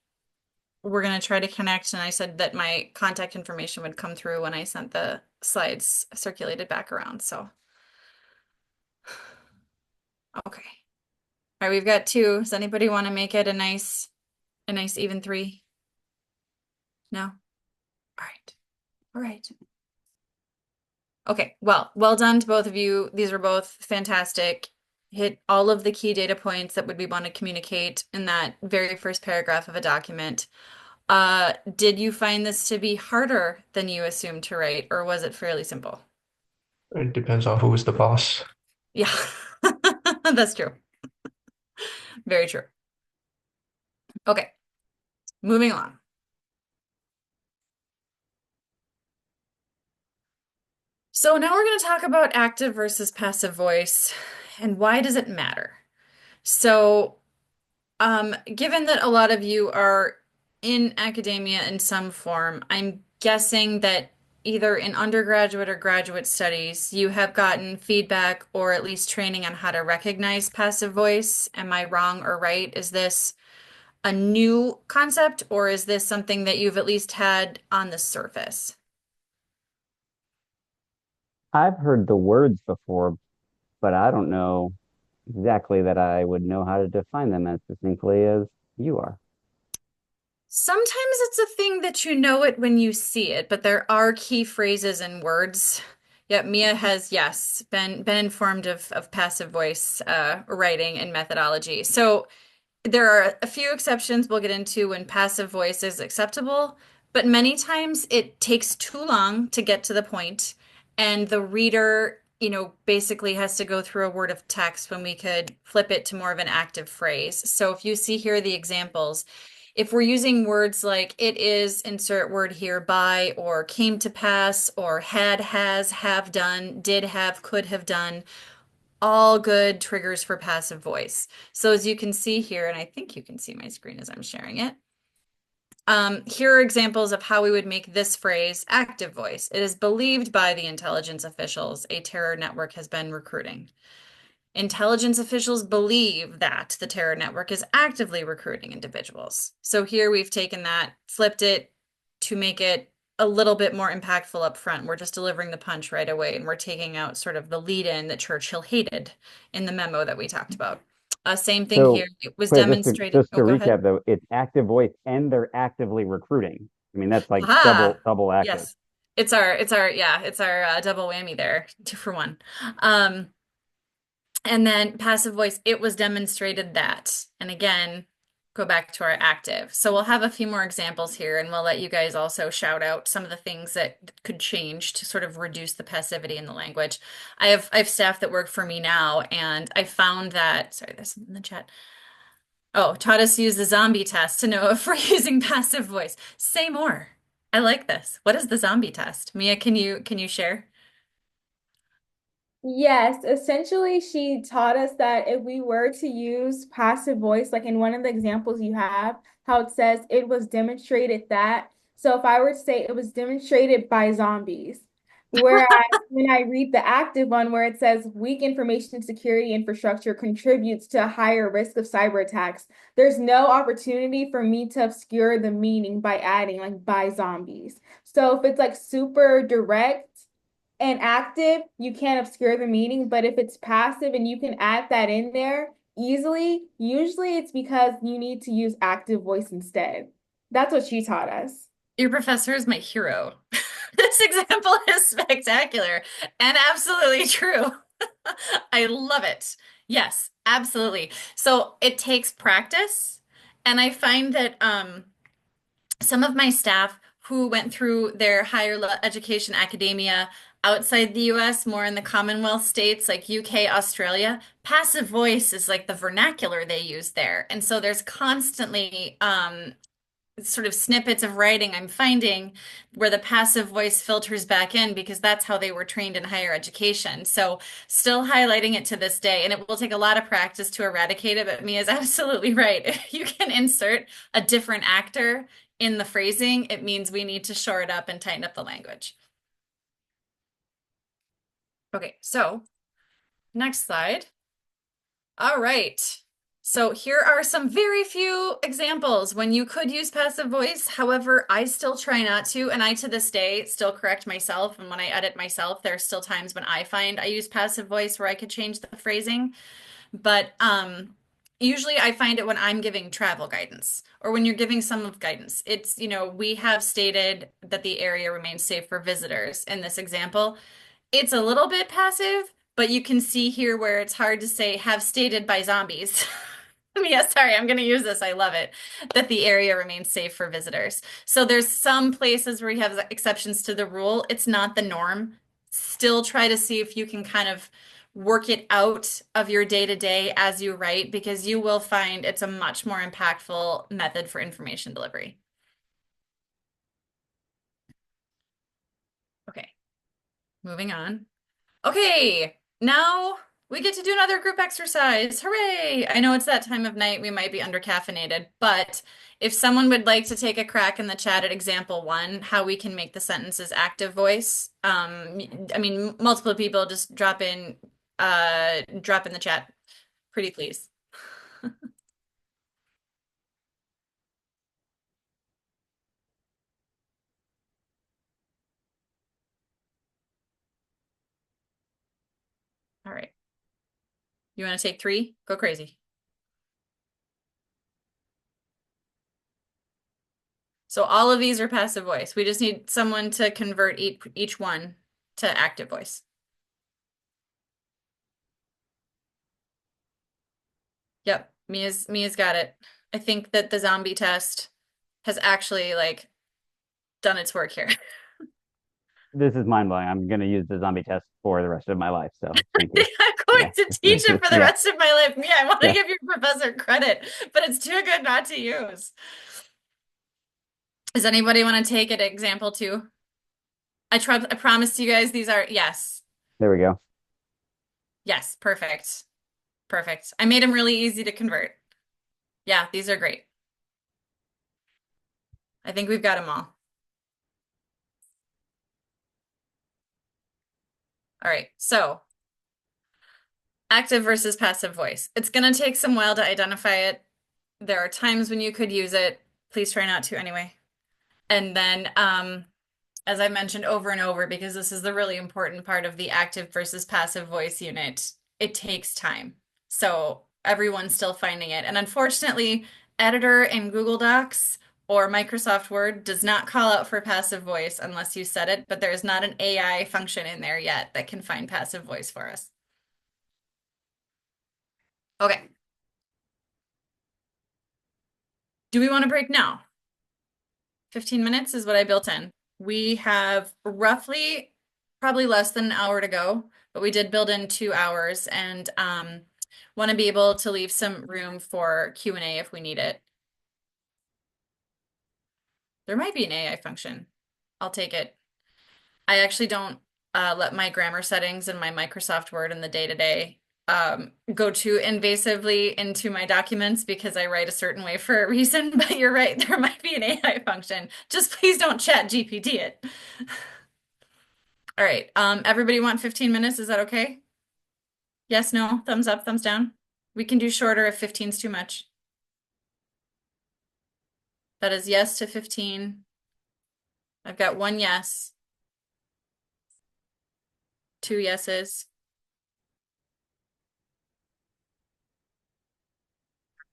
we're gonna try to connect, and I said that my contact information would come through when I sent the slides circulated back around. So okay. All right, we've got two. Does anybody want to make it a nice even three? No? All right. All right. Okay, well done to both of you. These were both fantastic. Hit all of the key data points that would we want to communicate in that very first paragraph of a document. Did you find this to be harder than you assumed to write, or was it fairly simple? It depends on who is the boss. Yeah, that's true. Very true. Okay, moving along. So now we're going to talk about active versus passive voice and why does it matter? So, given that a lot of you are in academia in some form, I'm guessing that either in undergraduate or graduate studies, you have gotten feedback or at least training on how to recognize passive voice. Am I wrong or right? Is this a new concept or is this something that you've at least had on the surface? I've heard the words before, but I don't know exactly that I would know how to define them as distinctly as you are. Sometimes it's a thing that you know it when you see it, but there are key phrases and words. Yeah, Mia has, yes, been informed of passive voice writing and methodology. So there are a few exceptions we'll get into when passive voice is acceptable, but many times it takes too long to get to the point, and the reader, basically has to go through a word of text when we could flip it to more of an active phrase. So if you see here the examples, If we're using words like it is, insert word here, by, or came to pass, or had, has, have done, did have, could have done, all good triggers for passive voice. So as you can see here, and I think you can see my screen as I'm sharing it, here are examples of how we would make this phrase active voice. It is believed by the intelligence officials a terror network has been recruiting. Intelligence officials believe that the terror network is actively recruiting individuals. So here we've taken that, flipped it to make it a little bit more impactful up front. We're just delivering the punch right away, and we're taking out sort of the lead-in that Churchill hated in the memo that we talked about. Same thing here. So, It was Claire, just to demonstrated. just Oh, to go ahead. recap though, it's active voice and they're actively recruiting. I mean, that's like Ah, double active. yes. It's our double whammy there, 2 for 1. Um, and then passive voice, it was demonstrated that. And again, go back to our active. So we'll have a few more examples here, and we'll let you guys also shout out some of the things that could change to sort of reduce the passivity in the language. I have staff that work for me now, and I found that, sorry, there's something in the chat. Oh, taught us to use the zombie test to know if we're using passive voice. Say more. I like this. What is the zombie test? Mia, can you share? Yes, essentially, she taught us that if we were to use passive voice, like in one of the examples you have, how it says it was demonstrated that. So if I were to say it was demonstrated by zombies, whereas when I read the active one where it says weak information security infrastructure contributes to a higher risk of cyber attacks, there's no opportunity for me to obscure the meaning by adding like by zombies. So if it's like super direct and active, you can't obscure the meaning, but if it's passive and you can add that in there easily, usually it's because you need to use active voice instead. That's what she taught us. Your professor is my hero. This example is spectacular and absolutely true. I love it. Yes, absolutely. So it takes practice, and I find that some of my staff who went through their education academia outside the US, more in the Commonwealth states like UK, Australia, passive voice is like the vernacular they use there. And so there's constantly sort of snippets of writing I'm finding where the passive voice filters back in because that's how they were trained in higher education. So still highlighting it to this day, and it will take a lot of practice to eradicate it, but Mia's absolutely right. If you can insert a different actor in the phrasing, it means we need to shore it up and tighten up the language. Okay, so next slide. All right. So here are some very few examples when you could use passive voice. However, I still try not to, and I to this day still correct myself. And when I edit myself, there are still times when I find I use passive voice where I could change the phrasing. But usually I find it when I'm giving travel guidance or when you're giving some of guidance. It's, we have stated that the area remains safe for visitors in this example. It's a little bit passive, but you can see here where it's hard to say have stated by zombies. Yeah, sorry, I'm going to use this. I love it. That the area remains safe for visitors. So there's some places where you have exceptions to the rule. It's not the norm. Still try to see if you can kind of work it out of your day-to-day as you write, because you will find it's a much more impactful method for information delivery. Okay, moving on. Okay, now we get to do another group exercise. Hooray! I know it's that time of night. We might be under-caffeinated, but if someone would like to take a crack in the chat at example 1, how we can make the sentences active voice. I mean, multiple people just drop in the chat. Pretty please. All right. You want to take 3? Go crazy. So all of these are passive voice. We just need someone to convert each one to active voice. Yep, Mia's got it. I think that the zombie test has actually like done its work here. This is mind blowing. I'm going to use the zombie test for the rest of my life. So thank you. I'm going Yeah. to teach it for the Yeah. rest of my life. Mia, I want to Yeah. give your professor credit, but it's too good not to use. Does anybody want to take an example too? I promised you guys these are, yes. There we go. Yes, perfect. Perfect. I made them really easy to convert. Yeah, these are great. I think we've got them all. All right, so active versus passive voice. It's going to take some while to identify it. There are times when you could use it. Please try not to anyway. And then, as I mentioned over and over, because this is the really important part of the active versus passive voice unit, it takes time. So everyone's still finding it. And unfortunately, Editor in Google Docs or Microsoft Word does not call out for passive voice unless you set it, but there's not an AI function in there yet that can find passive voice for us. Okay. Do we want to break now? 15 minutes is what I built in. We have roughly probably less than an hour to go, but we did build in 2 hours and want to be able to leave some room for Q&A if we need it. There might be an AI function. I'll take it. I actually don't let my grammar settings in my Microsoft Word in the day-to-day go too invasively into my documents because I write a certain way for a reason, but you're right, there might be an AI function. Just please don't chat GPT it. All right, everybody want 15 minutes? Is that okay? Yes, no, thumbs up, thumbs down. We can do shorter if 15 is too much. That is yes to 15. I've got one yes. 2 yeses.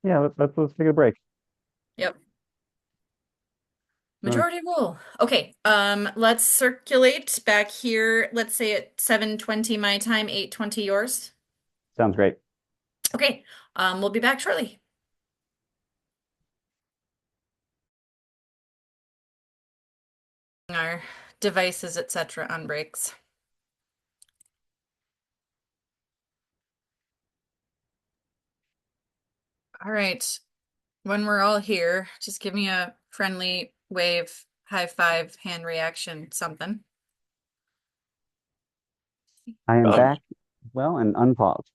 Yeah, let's take a break. Yep. Majority rule. Okay, let's circulate back here. Let's say at 7:20 my time, 8:20 yours. Sounds great. Okay, we'll be back shortly. Our devices, etc. on breaks. All right, when we're all here, just give me a friendly wave, high five, hand reaction, something. I am back well and unpaused.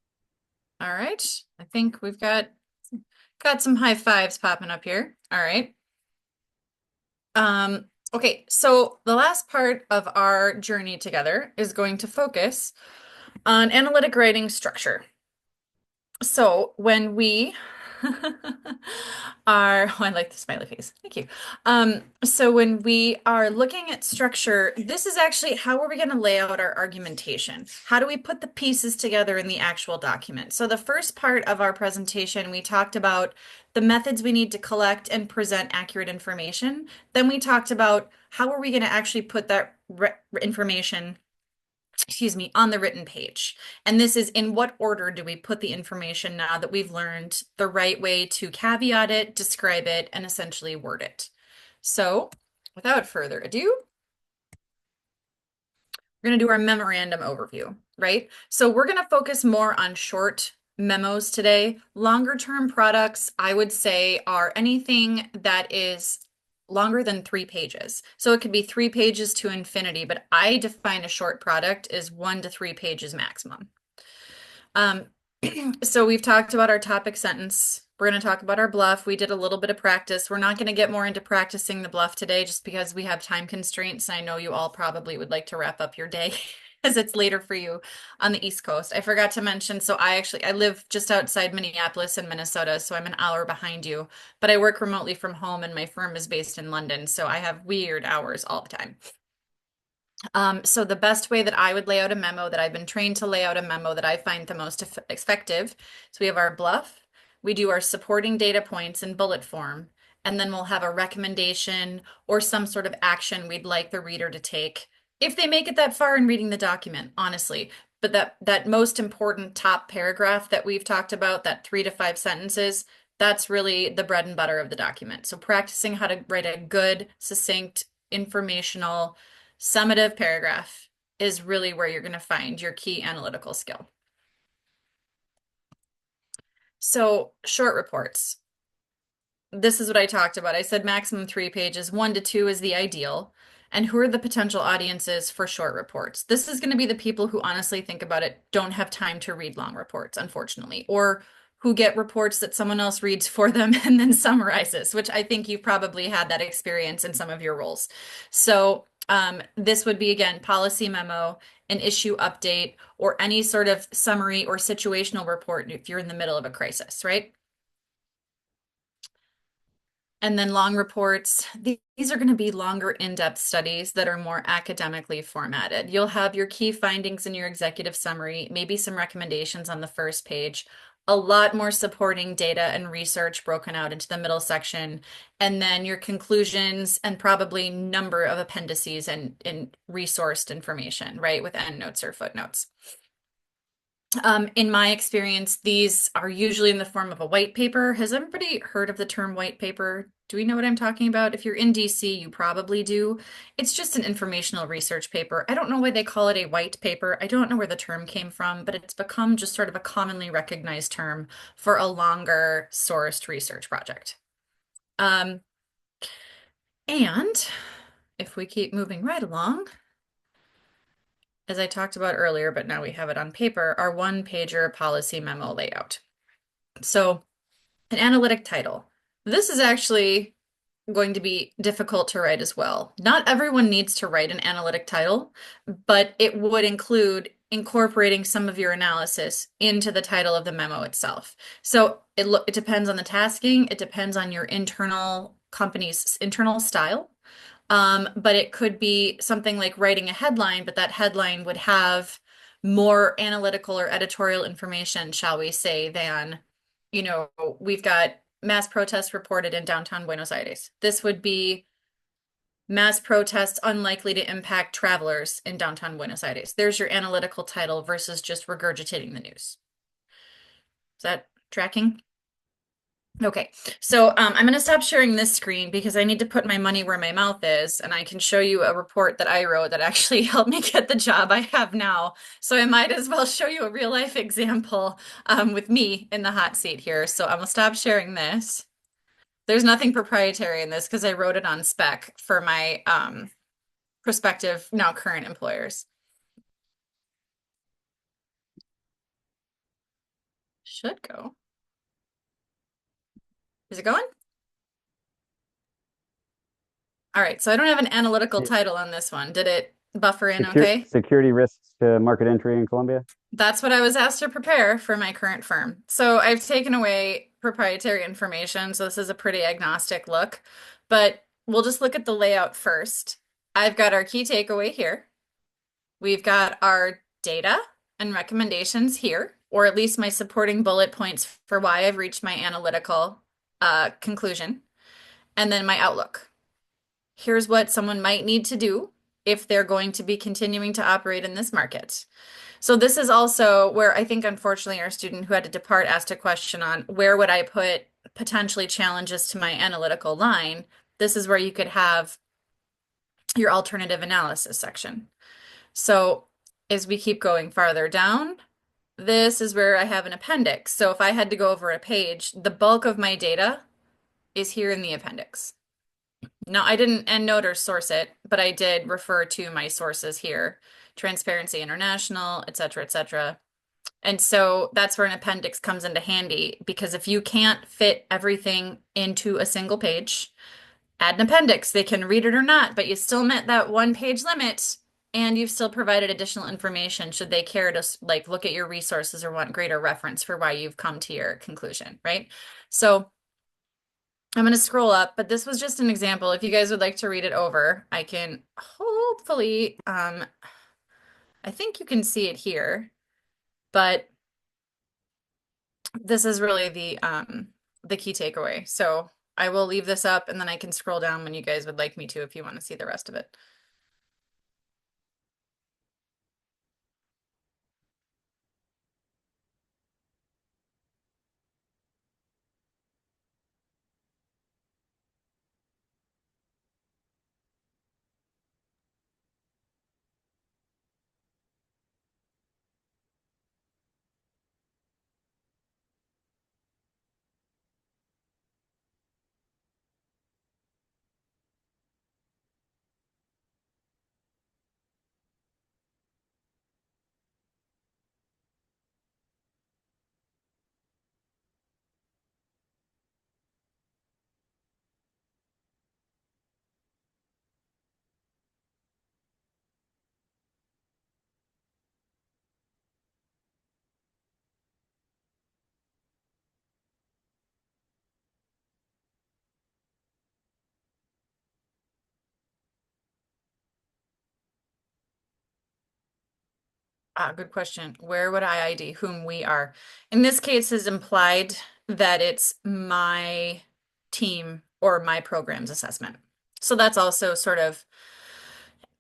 All right, I think we've got some high fives popping up here. All right. Okay, so the last part of our journey together is going to focus on analytic writing structure. So when we are, oh, I like the smiley face. Thank you. So when we are looking at structure, this is actually how are we going to lay out our argumentation? How do we put the pieces together in the actual document? So the first part of our presentation, we talked about the methods we need to collect and present accurate information. Then we talked about how are we going to actually put that information, excuse me, on the written page. And this is in what order do we put the information now that we've learned the right way to caveat it, describe it, and essentially word it. So without further ado, we're going to do our memorandum overview, right? So we're going to focus more on short memos today. Longer term products, I would say, are anything that is longer than 3 pages. So it could be 3 pages to infinity, but I define a short product as 1 to 3 pages maximum. So we've talked about our topic sentence. We're going to talk about our bluff. We did a little bit of practice. We're not going to get more into practicing the bluff today just because we have time constraints. And I know you all probably would like to wrap up your day as it's later for you on the East Coast. I forgot to mention, so I live just outside Minneapolis in Minnesota, so I'm an hour behind you, but I work remotely from home and my firm is based in London, so I have weird hours all the time. So the best way that I would lay out a memo, that I've been trained to lay out a memo that I find the most effective. So we have our bluff, we do our supporting data points in bullet form, and then we'll have a recommendation or some sort of action we'd like the reader to take if they make it that far in reading the document, honestly. But that most important top paragraph that we've talked about, that 3 to 5 sentences, that's really the bread and butter of the document. So practicing how to write a good, succinct, informational, summative paragraph is really where you're going to find your key analytical skill. So short reports. this is what I talked about. I said maximum 3 pages, 1 to 2 is the ideal. And who are the potential audiences for short reports? This is going to be the people who honestly think about it, don't have time to read long reports, unfortunately, or who get reports that someone else reads for them and then summarizes, which I think you've probably had that experience in some of your roles. So this would be, again, policy memo, an issue update, or any sort of summary or situational report if you're in the middle of a crisis, right? And then long reports, these are going to be longer in-depth studies that are more academically formatted. You'll have your key findings in your executive summary, maybe some recommendations on the first page, a lot more supporting data and research broken out into the middle section, and then your conclusions and probably number of appendices and resourced information, right, with endnotes or footnotes. In my experience, these are usually in the form of a white paper. Has everybody heard of the term white paper? Do we know what I'm talking about? If you're in DC, you probably do. It's just an informational research paper. I don't know why they call it a white paper. I don't know where the term came from, but it's become just sort of a commonly recognized term for a longer sourced research project. And if we keep moving right along, as I talked about earlier, but now we have it on paper, our one-pager policy memo layout. So an analytic title. This is actually going to be difficult to write as well. Not everyone needs to write an analytic title, but it would include incorporating some of your analysis into the title of the memo itself. So it depends on the tasking, it depends on your internal company's internal style. But it could be something like writing a headline, but that headline would have more analytical or editorial information, shall we say, than, we've got mass protests reported in downtown Buenos Aires. This would be mass protests unlikely to impact travelers in downtown Buenos Aires. There's your analytical title versus just regurgitating the news. Is that tracking? Okay, so I'm going to stop sharing this screen because I need to put my money where my mouth is, and I can show you a report that I wrote that actually helped me get the job I have now. So I might as well show you a real life example with me in the hot seat here. So I'm going to stop sharing this. There's nothing proprietary in this because I wrote it on spec for my prospective, now current employers. Should go. Is it going? All right, so I don't have an analytical title on this one. Did it buffer in okay? Security risks to market entry in Colombia. That's what I was asked to prepare for my current firm. So I've taken away proprietary information, so this is a pretty agnostic look, but we'll just look at the layout first. I've got our key takeaway here. We've got our data and recommendations here, or at least my supporting bullet points for why I've reached my analytical conclusion, and then my outlook. Here's what someone might need to do if they're going to be continuing to operate in this market. So this is also where I think, unfortunately, our student who had to depart asked a question on where would I put potentially challenges to my analytical line. This is where you could have your alternative analysis section. So as we keep going farther down, this is where I have an appendix. So if I had to go over a page, the bulk of my data is here in the appendix. Now, I didn't endnote or source it, but I did refer to my sources here, Transparency International, et cetera, et cetera. And so that's where an appendix comes into handy, because if you can't fit everything into a single page, add an appendix. They can read it or not, but you still met that 1 page limit, and you've still provided additional information should they care to like look at your resources or want greater reference for why you've come to your conclusion, right? So I'm going to scroll up, but this was just an example. If you guys would like to read it over, I can hopefully, I think you can see it here, but this is really the key takeaway. So I will leave this up and then I can scroll down when you guys would like me to if you want to see the rest of it. Good question. Where would I ID whom we are? In this case, is implied that it's my team or my program's assessment. So that's also sort of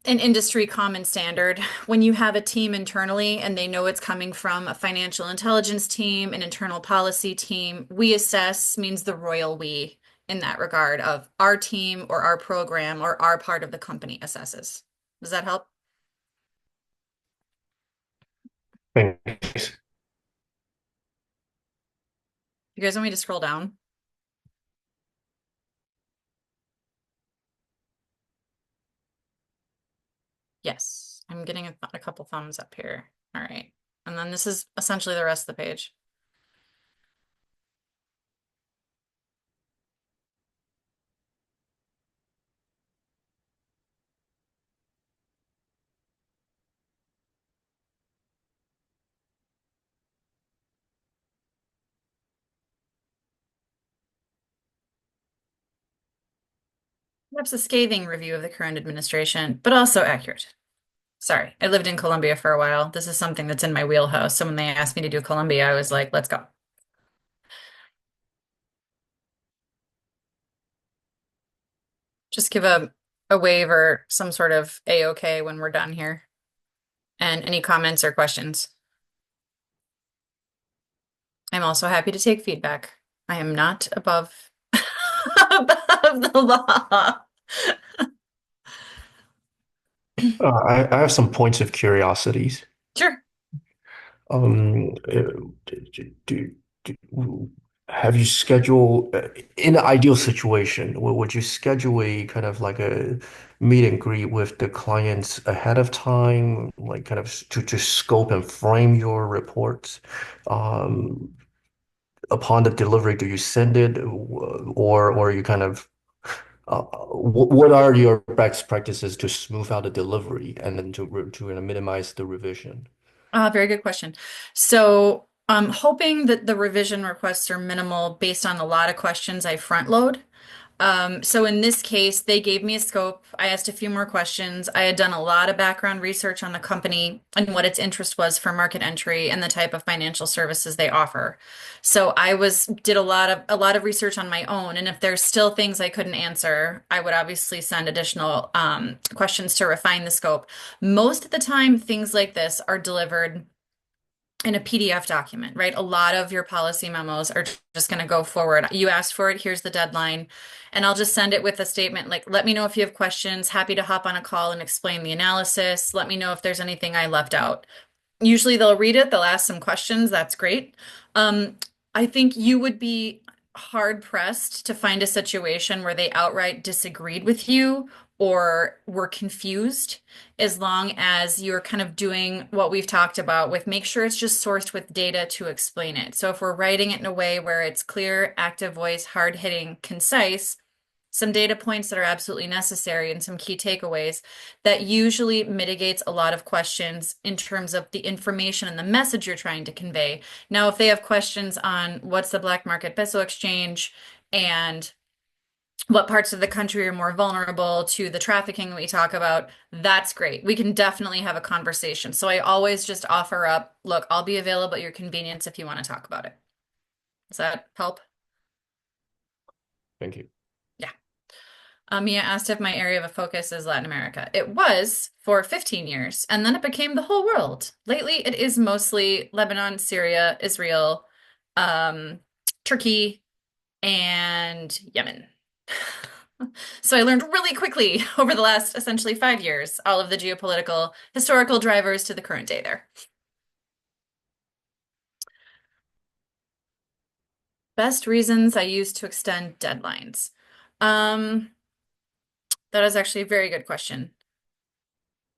an industry common standard. When you have a team internally and they know it's coming from a financial intelligence team, an internal policy team, we assess means the royal we in that regard of our team or our program or our part of the company assesses. Does that help? Thanks. You guys want me to scroll down? Yes, I'm getting a couple thumbs up here. All right. And then this is essentially the rest of the page. Perhaps a scathing review of the current administration, but also accurate. Sorry, I lived in Colombia for a while. This is something that's in my wheelhouse. So when they asked me to do Colombia, I was like, let's go. Just give a wave or some sort of A-OK when we're done here. And any comments or questions? I'm also happy to take feedback. I am not above above the law. I have some points of curiosities. Sure. Do, have you scheduled in an ideal situation, would you schedule a kind of like a meet and greet with the clients ahead of time, like kind of to scope and frame your reports? Um, Upon the delivery, do you send it, or you kind of what are your best practices to smooth out the delivery and then to minimize the revision? Very good question. So I'm hoping that the revision requests are minimal based on a lot of questions I front load. So in this case, they gave me a scope. I asked a few more questions. I had done a lot of background research on the company and what its interest was for market entry and the type of financial services they offer. So did a lot of research on my own. And if there's still things I couldn't answer, I would obviously send additional questions to refine the scope. Most of the time, things like this are delivered in a PDF document, right? A lot of your policy memos are just going to go forward. You asked for it, here's the deadline. And I'll just send it with a statement like, let me know if you have questions. Happy to hop on a call and explain the analysis. Let me know if there's anything I left out. Usually they'll read it, they'll ask some questions. That's great. I think you would be hard pressed to find a situation where they outright disagreed with you or were confused, as long as you're kind of doing what we've talked about with make sure it's just sourced with data to explain it. So if we're writing it in a way where it's clear, active voice, hard hitting, concise, some data points that are absolutely necessary and some key takeaways, that usually mitigates a lot of questions in terms of the information and the message you're trying to convey. Now, if they have questions on what's the black market peso exchange and what parts of the country are more vulnerable to the trafficking we talk about, that's great. We can definitely have a conversation. So I always just offer up, look, I'll be available at your convenience if you want to talk about it. Does that help? Thank you. Yeah. Mia asked if my area of focus is Latin America. It was for 15 years, and then it became the whole world. Lately, it is mostly Lebanon, Syria, Israel, Turkey, and Yemen. So I learned really quickly over the last essentially 5 years, all of the geopolitical, historical drivers to the current day there. Best reasons I use to extend deadlines. That is actually a very good question.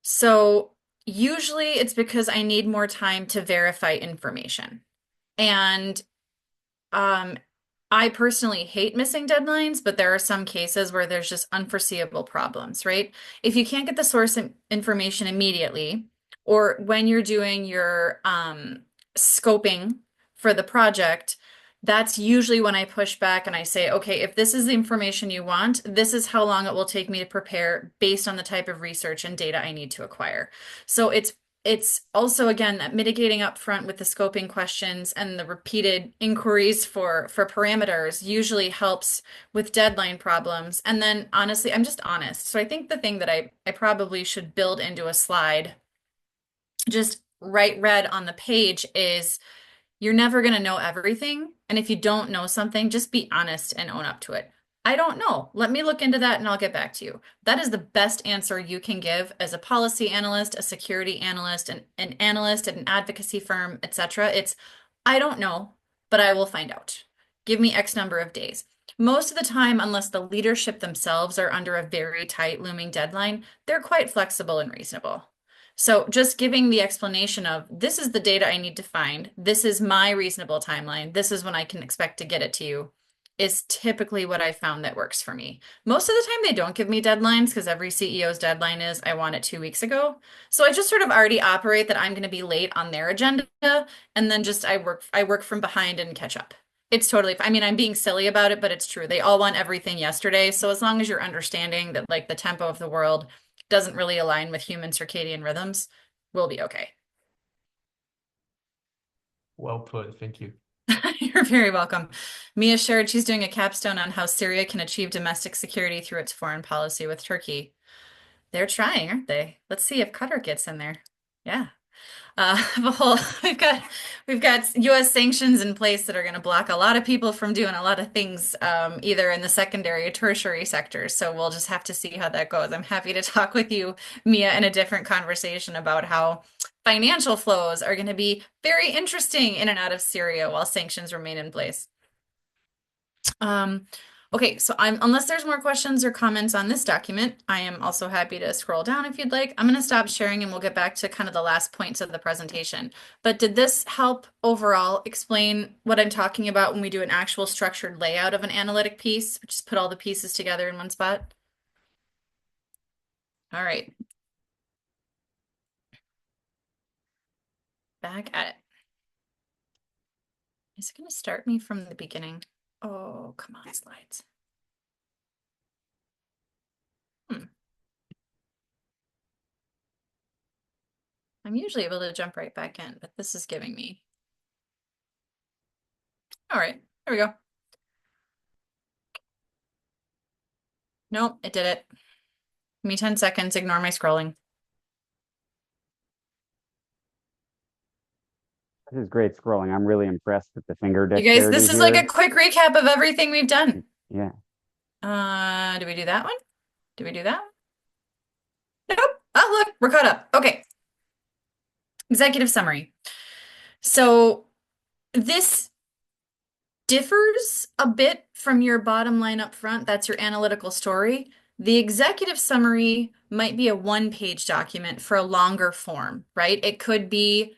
So usually it's because I need more time to verify information. And um, I personally hate missing deadlines, but there are some cases where there's just unforeseeable problems, right? If you can't get the source information immediately, or when you're doing your scoping for the project, that's usually when I push back and I say, okay, if this is the information you want, this is how long it will take me to prepare based on the type of research and data I need to acquire. So it's it's also, again, that mitigating up front with the scoping questions and the repeated inquiries for parameters usually helps with deadline problems. And then honestly, I'm just honest. So I think the thing that I probably should build into a slide, just right read on the page, is you're never going to know everything. And if you don't know something, just be honest and own up to it. I don't know. Let me look into that and I'll get back to you. That is the best answer you can give as a policy analyst, a security analyst, an analyst at an advocacy firm, etc. It's, I don't know, but I will find out. Give me X number of days. Most of the time, unless the leadership themselves are under a very tight looming deadline, they're quite flexible and reasonable. So just giving the explanation of this is the data I need to find, this is my reasonable timeline, this is when I can expect to get it to you, is typically what I found that works for me. Most of the time they don't give me deadlines because every CEO's deadline is I want it 2 weeks ago. So I just sort of already operate that I'm going to be late on their agenda, and then just I work from behind and catch up. It's totally, I mean, I'm being silly about it, but it's true. They all want everything yesterday. So as long as you're understanding that like the tempo of the world doesn't really align with human circadian rhythms, we'll be okay. Well put. Thank you. You're very welcome. Mia shared she's doing a capstone on how Syria can achieve domestic security through its foreign policy with Turkey. They're trying, aren't they? Let's see if Qatar gets in there. Yeah. The whole we've got U.S. sanctions in place that are going to block a lot of people from doing a lot of things, either in the secondary or tertiary sectors. So we'll just have to see how that goes. I'm happy to talk with you, Mia, in a different conversation about how financial flows are going to be very interesting in and out of Syria while sanctions remain in place. Okay, so unless there's more questions or comments on this document, I am also happy to scroll down if you'd like. I'm going to stop sharing and we'll get back to kind of the last points of the presentation. But did this help overall explain what I'm talking about when we do an actual structured layout of an analytic piece, which is put all the pieces together in one spot? All right. Back at it. Is it going to start me from the beginning? Oh, come on, slides. I'm usually able to jump right back in, but this is giving me. All right, there we go. Nope, it did it. Give me 10 seconds, ignore my scrolling. This is great scrolling. I'm really impressed with the finger You guys, dexterity this is here. like a quick recap of everything we've done. Yeah. Do we do that one? Do we do that one? Nope. Oh, look, we're caught up. Okay. Executive summary. So this differs a bit from your bottom line up front. That's your analytical story. The executive summary might be a one-page document for a longer form, right? It could be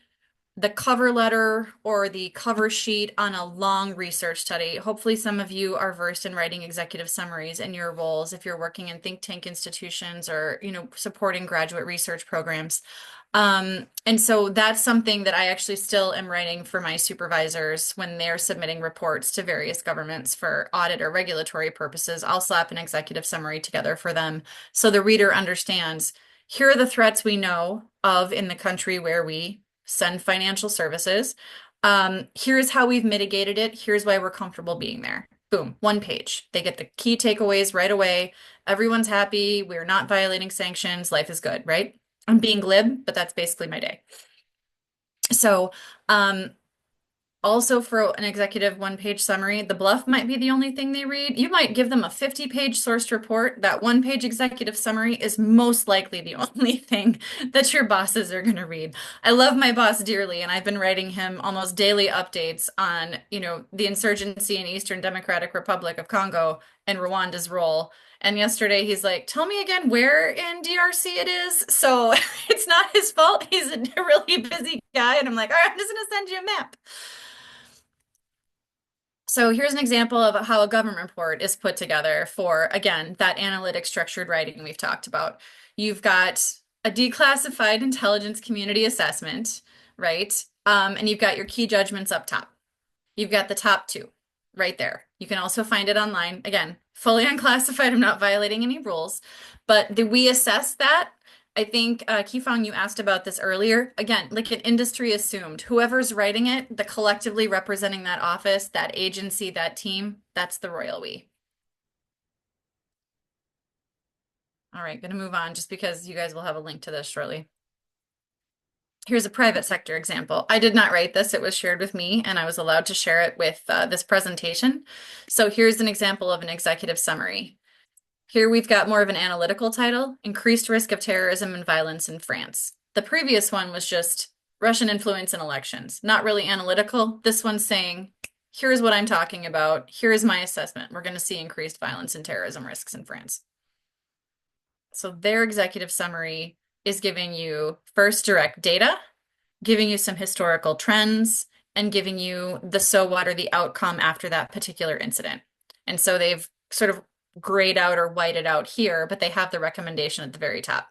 the cover letter or the cover sheet on a long research study. Hopefully some of you are versed in writing executive summaries in your roles if you're working in think tank institutions or, you know, supporting graduate research programs. And so that's something that I actually still am writing for my supervisors when they're submitting reports to various governments for audit or regulatory purposes. I'll slap an executive summary together for them so the reader understands here are the threats we know of in the country where we send financial services. Here's how we've mitigated it. Here's why we're comfortable being there. Boom, one page. They get the key takeaways right away. Everyone's happy. We're not violating sanctions. Life is good, right? I'm being glib, but that's basically my day. So, also for an executive one-page summary, the bluff might be the only thing they read. You might give them a 50-page sourced report. That one-page executive summary is most likely the only thing that your bosses are going to read. I love my boss dearly, and I've been writing him almost daily updates on, you know, the insurgency in Eastern Democratic Republic of Congo and Rwanda's role. And yesterday he's like, tell me again where in DRC it is. So it's not his fault. He's a really busy guy. And I'm like, all right, I'm just going to send you a map. So here's an example of how a government report is put together for, again, that analytic structured writing we've talked about. You've got a declassified intelligence community assessment, right? And you've got your key judgments up top. You've got the top two right there. You can also find it online. Again, fully unclassified. I'm not violating any rules, but we assess that I think Kifang, you asked about this earlier. Again, like an industry assumed, whoever's writing it, the collectively representing that office, that agency, that team, that's the royal we. All right, gonna move on just because you guys will have a link to this shortly. Here's a private sector example. I did not write this. It was shared with me and I was allowed to share it with this presentation. So here's an example of an executive summary. Here we've got more of an analytical title, Increased Risk of Terrorism and Violence in France. The previous one was just Russian influence in elections, not really analytical. This one's saying, here's what I'm talking about. Here's my assessment. We're going to see increased violence and terrorism risks in France. So their executive summary is giving you first direct data, giving you some historical trends, and giving you the so what or the outcome after that particular incident. And so they've sort of grayed out or whited out here, but they have the recommendation at the very top.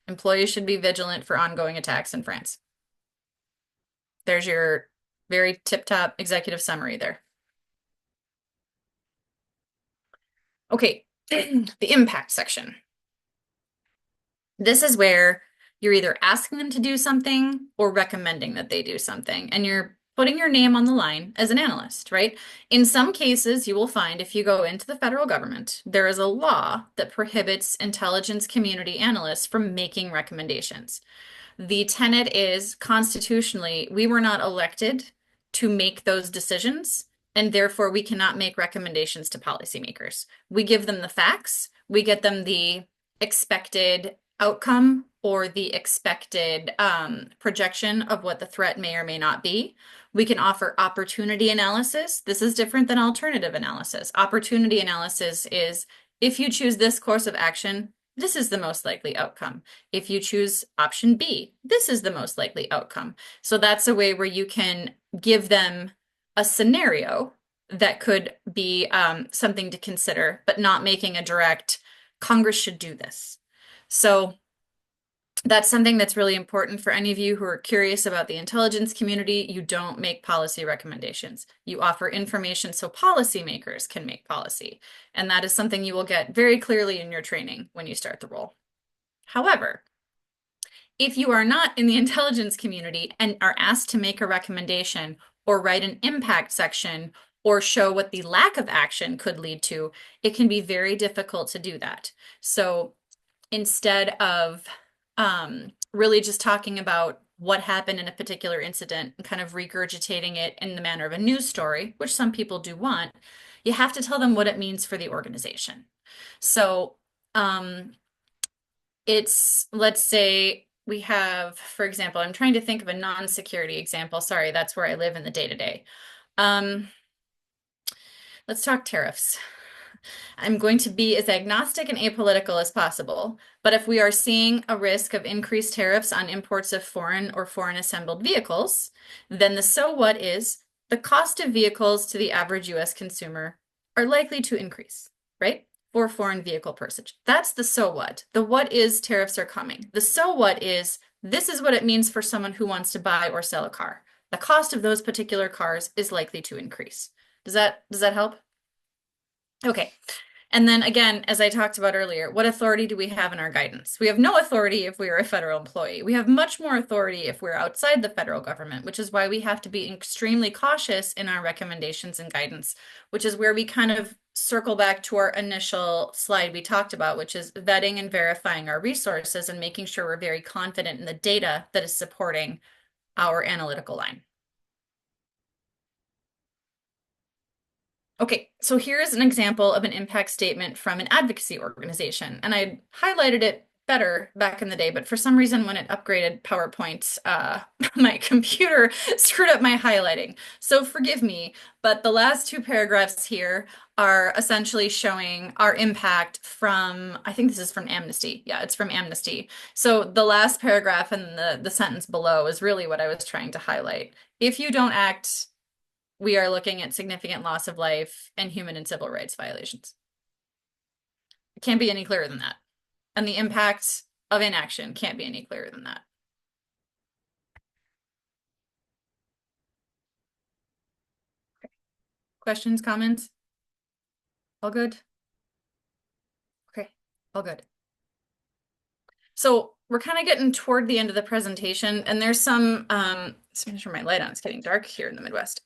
Employees should be vigilant for ongoing attacks in France. There's your very tip-top executive summary there. Okay, the impact section. This is where you're either asking them to do something or recommending that they do something, and you're putting your name on the line as an analyst, right? In some cases, you will find if you go into the federal government, there is a law that prohibits intelligence community analysts from making recommendations. The tenet is constitutionally, we were not elected to make those decisions, and therefore we cannot make recommendations to policymakers. We give them the facts, we get them the expected outcome or the expected projection of what the threat may or may not be. We can offer opportunity analysis. This is different than alternative analysis. Opportunity analysis is if you choose this course of action, this is the most likely outcome. If you choose option B, this is the most likely outcome. So that's a way where you can give them a scenario that could be something to consider, but not making a direct, Congress should do this. So that's something that's really important for any of you who are curious about the intelligence community. You don't make policy recommendations. You offer information so policymakers can make policy. And that is something you will get very clearly in your training when you start the role. However, if you are not in the intelligence community and are asked to make a recommendation or write an impact section or show what the lack of action could lead to, it can be very difficult to do that. So instead of really just talking about what happened in a particular incident and kind of regurgitating it in the manner of a news story, which some people do want, you have to tell them what it means for the organization. So let's say we have, for example, I'm trying to think of a non-security example. Sorry, that's where I live in the day-to-day. Let's talk tariffs. I'm going to be as agnostic and apolitical as possible, but if we are seeing a risk of increased tariffs on imports of foreign or foreign assembled vehicles, then the so what is the cost of vehicles to the average US consumer are likely to increase, right? For foreign vehicle purchase. That's the so what. The what is tariffs are coming. The so what is this is what it means for someone who wants to buy or sell a car. The cost of those particular cars is likely to increase. Does that help? Okay. And then again, as I talked about earlier, what authority do we have in our guidance? We have no authority if we are a federal employee. We have much more authority if we're outside the federal government, which is why we have to be extremely cautious in our recommendations and guidance, which is where we kind of circle back to our initial slide we talked about, which is vetting and verifying our resources and making sure we're very confident in the data that is supporting our analytical line. Okay, so here's an example of an impact statement from an advocacy organization. And I highlighted it better back in the day, but for some reason when it upgraded PowerPoint, my computer screwed up my highlighting. So forgive me, but the last two paragraphs here are essentially showing our impact from, I think this is from Amnesty. Yeah, it's from Amnesty. So the last paragraph and the sentence below is really what I was trying to highlight. If you don't act, we are looking at significant loss of life and human and civil rights violations. It can't be any clearer than that. And the impact of inaction can't be any clearer than that. Okay. Questions, comments? All good? Okay, all good. So we're kind of getting toward the end of the presentation, and there's some, let's make sure my light on, it's getting dark here in the Midwest.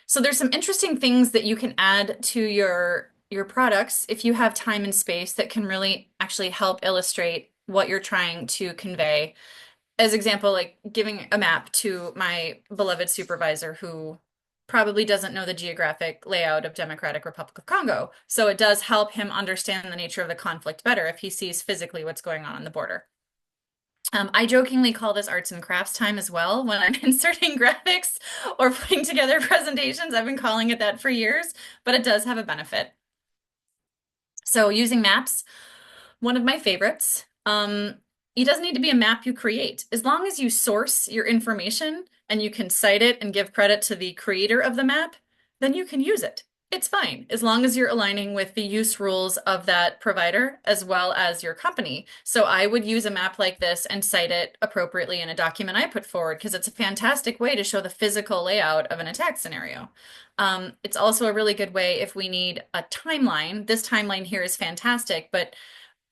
So there's some interesting things that you can add to your products if you have time and space that can really actually help illustrate what you're trying to convey. As example, like giving a map to my beloved supervisor who probably doesn't know the geographic layout of Democratic Republic of Congo. So it does help him understand the nature of the conflict better if he sees physically what's going on the border. I jokingly call this arts and crafts time as well when I'm inserting graphics or putting together presentations. I've been calling it that for years, but it does have a benefit. So using maps, one of my favorites. It doesn't need to be a map you create. As long as you source your information and you can cite it and give credit to the creator of the map, then you can use it. It's fine, as long as you're aligning with the use rules of that provider as well as your company. So I would use a map like this and cite it appropriately in a document I put forward because it's a fantastic way to show the physical layout of an attack scenario. It's also a really good way if we need a timeline. This timeline here is fantastic, but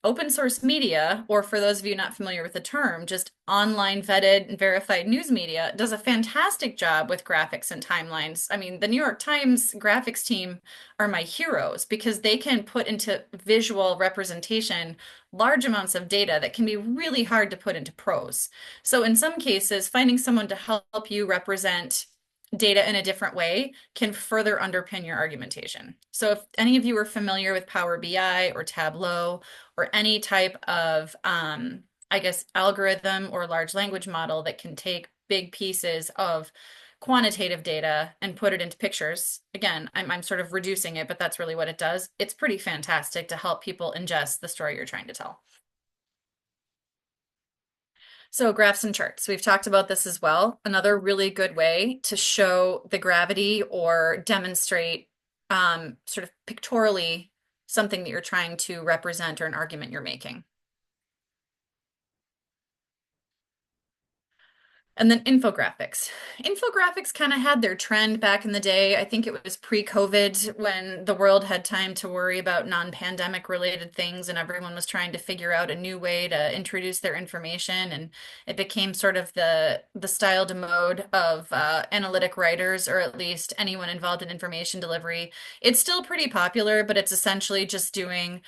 open source media, or for those of you not familiar with the term, just online vetted and verified news media, does a fantastic job with graphics and timelines. I mean, the New York Times graphics team are my heroes because they can put into visual representation large amounts of data that can be really hard to put into prose. So in some cases, finding someone to help you represent data in a different way can further underpin your argumentation. So if any of you are familiar with Power BI or Tableau or any type of, I guess, algorithm or large language model that can take big pieces of quantitative data and put it into pictures, again, I'm sort of reducing it, but that's really what it does. It's pretty fantastic to help people ingest the story you're trying to tell. So graphs and charts, we've talked about this as well. Another really good way to show the gravity or demonstrate sort of pictorially something that you're trying to represent or an argument you're making. And then infographics. Infographics kind of had their trend back in the day. I think it was pre-COVID when the world had time to worry about non-pandemic related things and everyone was trying to figure out a new way to introduce their information. And it became sort of the style de mode of analytic writers, or at least anyone involved in information delivery. It's still pretty popular, but it's essentially just doing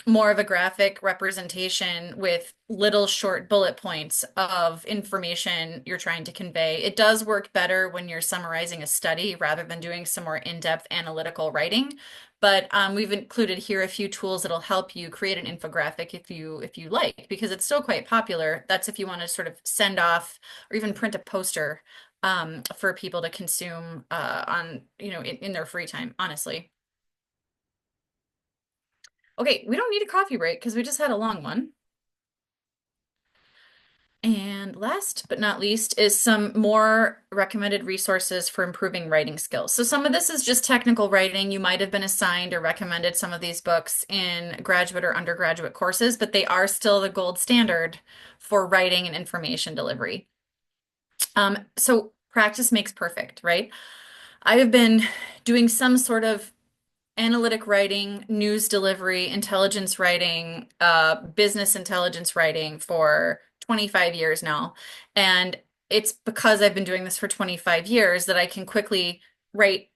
more of a graphic representation with little short bullet points of information you're trying to convey. It does work better when you're summarizing a study rather than doing some more in-depth analytical writing. But we've included here a few tools that'll help you create an infographic if you like, because it's still quite popular. That's if you want to sort of send off or even print a poster for people to consume on, in their free time, honestly. Okay, we don't need a coffee break because we just had a long one. And last but not least is some more recommended resources for improving writing skills. So some of this is just technical writing. You might have been assigned or recommended some of these books in graduate or undergraduate courses, but they are still the gold standard for writing and information delivery. So practice makes perfect, right? I have been doing some sort of analytic writing, news delivery, intelligence writing, business intelligence writing for 25 years now. And it's because I've been doing this for 25 years that I can quickly write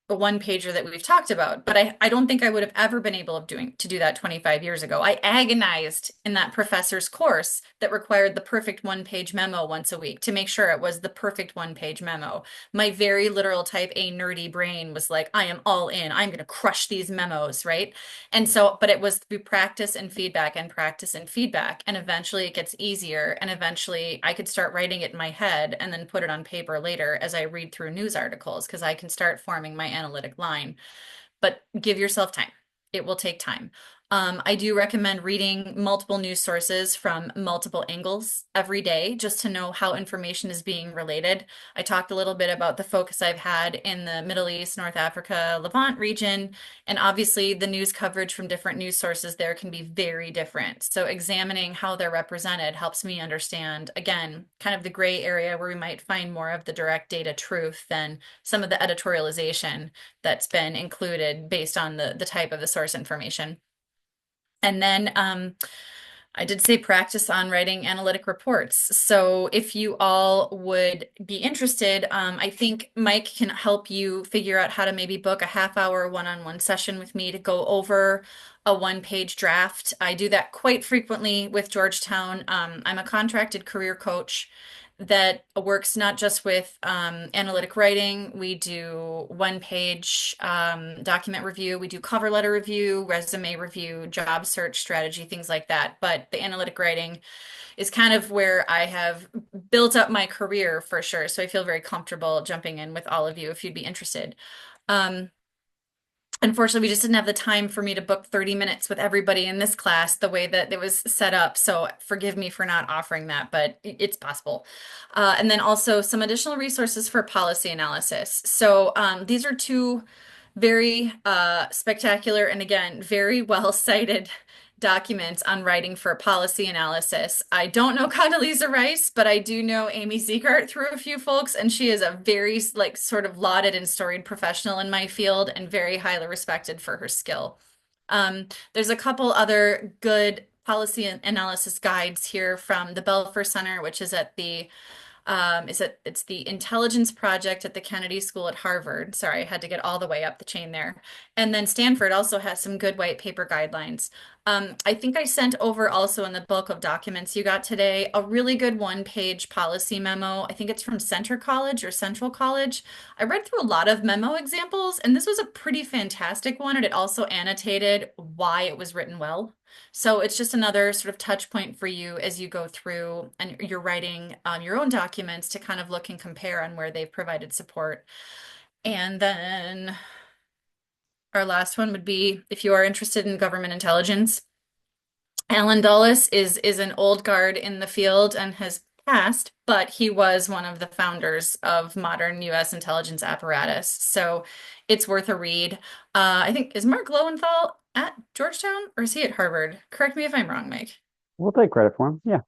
a one pager that we've talked about, but I don't think I would have ever been able to do that 25 years ago. I agonized in that professor's course that required the perfect one-page memo once a week to make sure it was the perfect one-page memo. My very literal type A nerdy brain was like, I am all in. I'm going to crush these memos, right? And so, but it was through practice and feedback and practice and feedback. And eventually it gets easier. And eventually I could start writing it in my head and then put it on paper later as I read through news articles because I can start forming my analytic line. But give yourself time. It will take time. I do recommend reading multiple news sources from multiple angles every day just to know how information is being related. I talked a little bit about the focus I've had in the Middle East, North Africa, Levant region, and obviously the news coverage from different news sources there can be very different. So examining how they're represented helps me understand, again, kind of the gray area where we might find more of the direct data truth than some of the editorialization that's been included based on the type of the source information. And then I did say practice on writing analytic reports. So if you all would be interested, I think Mike can help you figure out how to maybe book a half-hour one-on-one session with me to go over a one-page draft. I do that quite frequently with Georgetown. I'm a contracted career coach that works not just with analytic writing. We do one-page document review. We do cover letter review, resume review, job search strategy, things like that. But the analytic writing is kind of where I have built up my career for sure. So I feel very comfortable jumping in with all of you if you'd be interested. Unfortunately, we just didn't have the time for me to book 30 minutes with everybody in this class the way that it was set up. So forgive me for not offering that, but it's possible. And then also some additional resources for policy analysis. So these are two very spectacular and again, very well cited documents on writing for policy analysis. I don't know Condoleezza Rice, but I do know Amy Ziegart through a few folks, and she is a very like sort of lauded and storied professional in my field and very highly respected for her skill. There's a couple other good policy analysis guides here from the Belfer Center, which is at the it's the Intelligence Project at the Kennedy School at Harvard. Sorry, I had to get all the way up the chain there. And then Stanford also has some good white paper guidelines. I think I sent over also in the bulk of documents you got today a really good one-page policy memo. I think it's from Central College. I read through a lot of memo examples, and this was a pretty fantastic one, and it also annotated why it was written well. So it's just another sort of touch point for you as you go through and you're writing your own documents to kind of look and compare on where they've provided support. And then our last one would be if you are interested in government intelligence. Alan Dulles is an old guard in the field and has passed, but he was one of the founders of modern U.S. intelligence apparatus. So it's worth a read. I think, is Mark Lowenthal at Georgetown or is he at Harvard? Correct me if I'm wrong, Mike. We'll take credit for him. Yeah.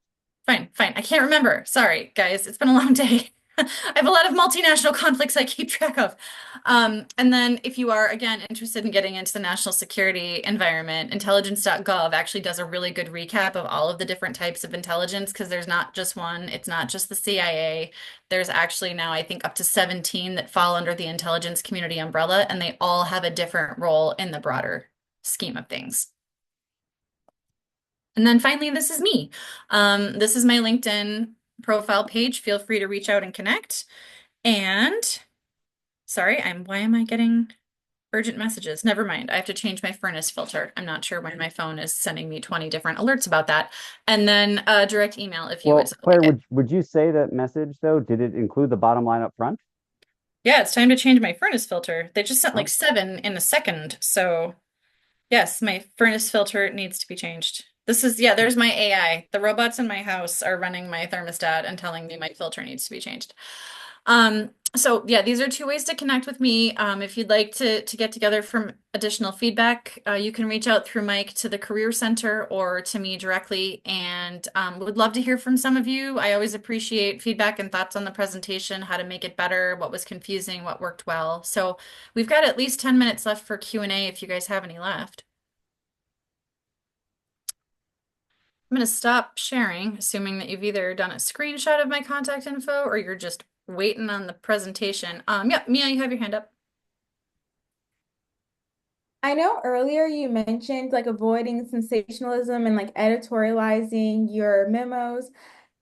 Fine. I can't remember. Sorry, guys. It's been a long day. I have a lot of multinational conflicts I keep track of. And then if you are, again, interested in getting into the national security environment, intelligence.gov actually does a really good recap of all of the different types of intelligence because there's not just one. It's not just the CIA. There's actually now, I think, up to 17 that fall under the intelligence community umbrella, and they all have a different role in the broader scheme of things. And then finally, this is me. This is my LinkedIn profile page. Feel free to reach out and connect. And sorry, why am I getting urgent messages? Never mind. I have to change my furnace filter. I'm not sure why my phone is sending me 20 different alerts about that. And then direct email if you Well, would. Claire, would you say that message though? Did it include the bottom line up front? Yeah, it's time to change my furnace filter. They just sent like 7 in a second. So yes, my furnace filter needs to be changed. There's my AI. The robots in my house are running my thermostat and telling me my filter needs to be changed. So yeah, these are 2 ways to connect with me. If you'd like to get together for additional feedback, you can reach out through Mike to the Career Center or to me directly, and would love to hear from some of you. I always appreciate feedback and thoughts on the presentation, how to make it better, what was confusing, what worked well. So we've got at least 10 minutes left for Q&A if you guys have any left. I'm going to stop sharing, assuming that you've either done a screenshot of my contact info or you're just waiting on the presentation. Yeah, Mia, you have your hand up. I know earlier you mentioned like avoiding sensationalism and like editorializing your memos.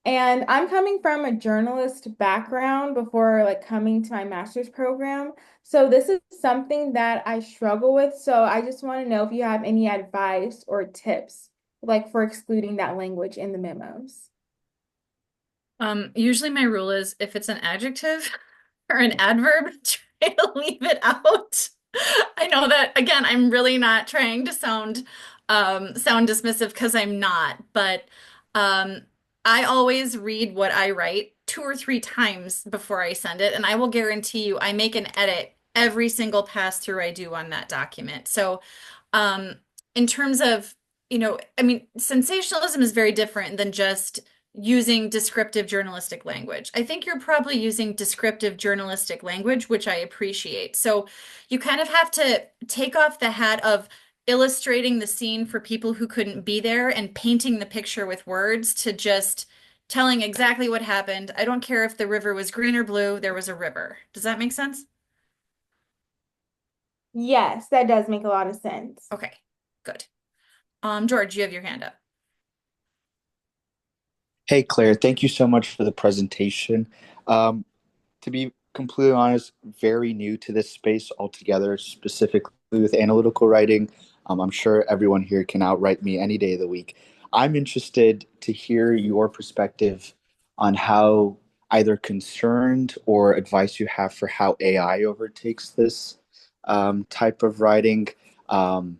And I'm coming from a journalist background before like coming to my master's program. So this is something that I struggle with. So I just want to know if you have any advice or tips like for excluding that language in the memos. Usually my rule is if it's an adjective or an adverb, try to leave it out. I know that again, I'm really not trying to sound dismissive because I'm not, but I always read what I write 2 or 3 times before I send it, and I will guarantee you I make an edit every single pass through I do on that document. So in terms of, sensationalism is very different than just using descriptive journalistic language. I think you're probably using descriptive journalistic language, which I appreciate. So you kind of have to take off the hat of illustrating the scene for people who couldn't be there and painting the picture with words to just telling exactly what happened. I don't care if the river was green or blue, there was a river. Does that make sense? Yes, that does make a lot of sense. Okay, good. George, you have your hand up. Hey, Claire, thank you so much for the presentation. To be completely honest, very new to this space altogether, specifically with analytical writing. I'm sure everyone here can outright me any day of the week. I'm interested to hear your perspective on how either concerned or advice you have for how AI overtakes this type of writing. Um,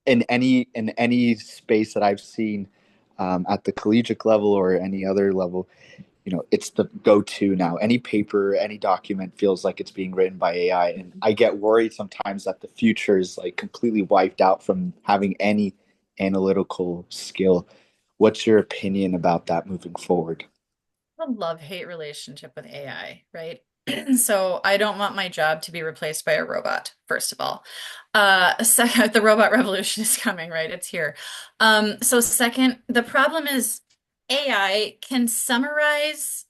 in any space that I've seen at the collegiate level or any other level, it's the go-to now. Any paper, any document feels like it's being written by AI, and I get worried sometimes that the future is like completely wiped out from having any analytical skill. What's your opinion about that moving forward? A love-hate relationship with AI, right? So I don't want my job to be replaced by a robot, first of all. Second, the robot revolution is coming, right? It's here. So second, the problem is AI can summarize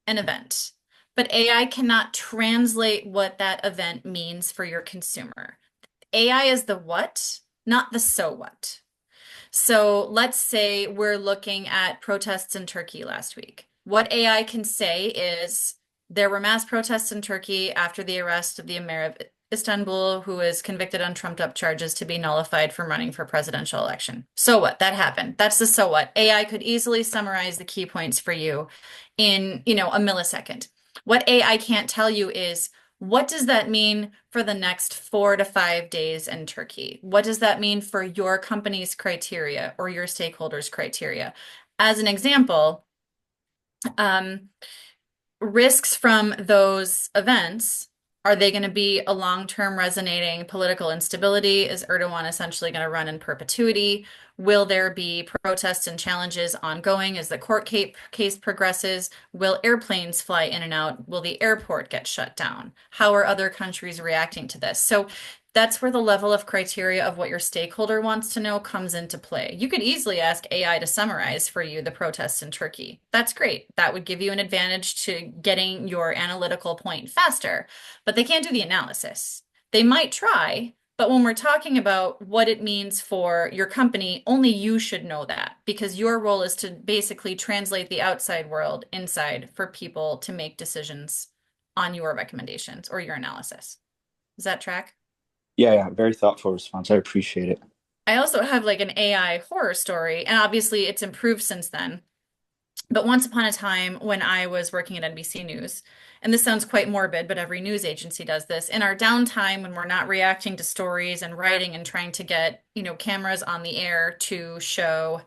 an event, but AI cannot translate what that event means for your consumer. AI is the what, not the so what. So let's say we're looking at protests in Turkey last week. What AI can say is there were mass protests in Turkey after the arrest of the mayor of Istanbul, who was convicted on trumped-up charges to be nullified from running for presidential election. So what? That happened. That's the so what. AI could easily summarize the key points for you in, a millisecond. What AI can't tell you is what does that mean for the next 4 to 5 days in Turkey? What does that mean for your company's criteria or your stakeholders' criteria? As an example, risks from those events, are they going to be a long-term resonating political instability? Is Erdogan essentially going to run in perpetuity? Will there be protests and challenges ongoing as the court case progresses? Will airplanes fly in and out? Will the airport get shut down? How are other countries reacting to this? So that's where the level of criteria of what your stakeholder wants to know comes into play. You could easily ask AI to summarize for you the protests in Turkey. That's great. That would give you an advantage to getting your analytical point faster, but they can't do the analysis. They might try, but when we're talking about what it means for your company, only you should know that because your role is to basically translate the outside world inside for people to make decisions on your recommendations or your analysis. Does that track? Yeah, very thoughtful response. I appreciate it. I also have like an AI horror story, and obviously it's improved since then. But once upon a time when I was working at NBC News, and this sounds quite morbid, but every news agency does this, in our downtime when we're not reacting to stories and writing and trying to get, cameras on the air to show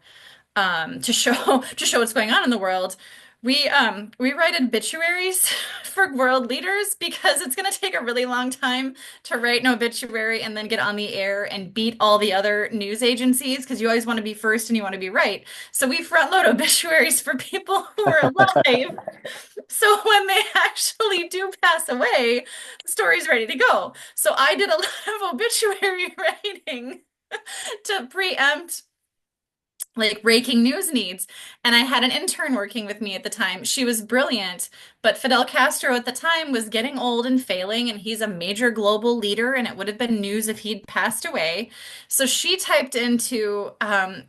what's going on in the world. We write obituaries for world leaders because it's going to take a really long time to write an obituary and then get on the air and beat all the other news agencies because you always want to be first and you want to be right. So we front load obituaries for people who are alive. So when they actually do pass away, the story's ready to go. So I did a lot of obituary writing to preempt like breaking news needs. And I had an intern working with me at the time. She was brilliant, but Fidel Castro at the time was getting old and failing, and he's a major global leader, and it would have been news if he'd passed away. So she typed into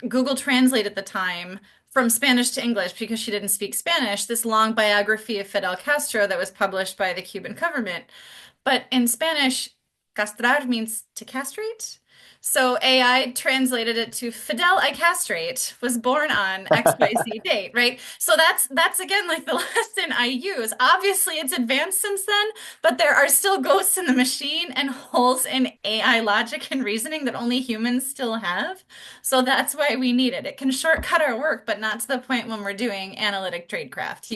Google Translate at the time from Spanish to English because she didn't speak Spanish, this long biography of Fidel Castro that was published by the Cuban government. But in Spanish, castrar means to castrate. So AI translated it to Fidel I castrate was born on XYZ date, right? So that's again like the lesson I use. Obviously, it's advanced since then, but there are still ghosts in the machine and holes in AI logic and reasoning that only humans still have. So that's why we need it. It can shortcut our work, but not to the point when we're doing analytic tradecraft.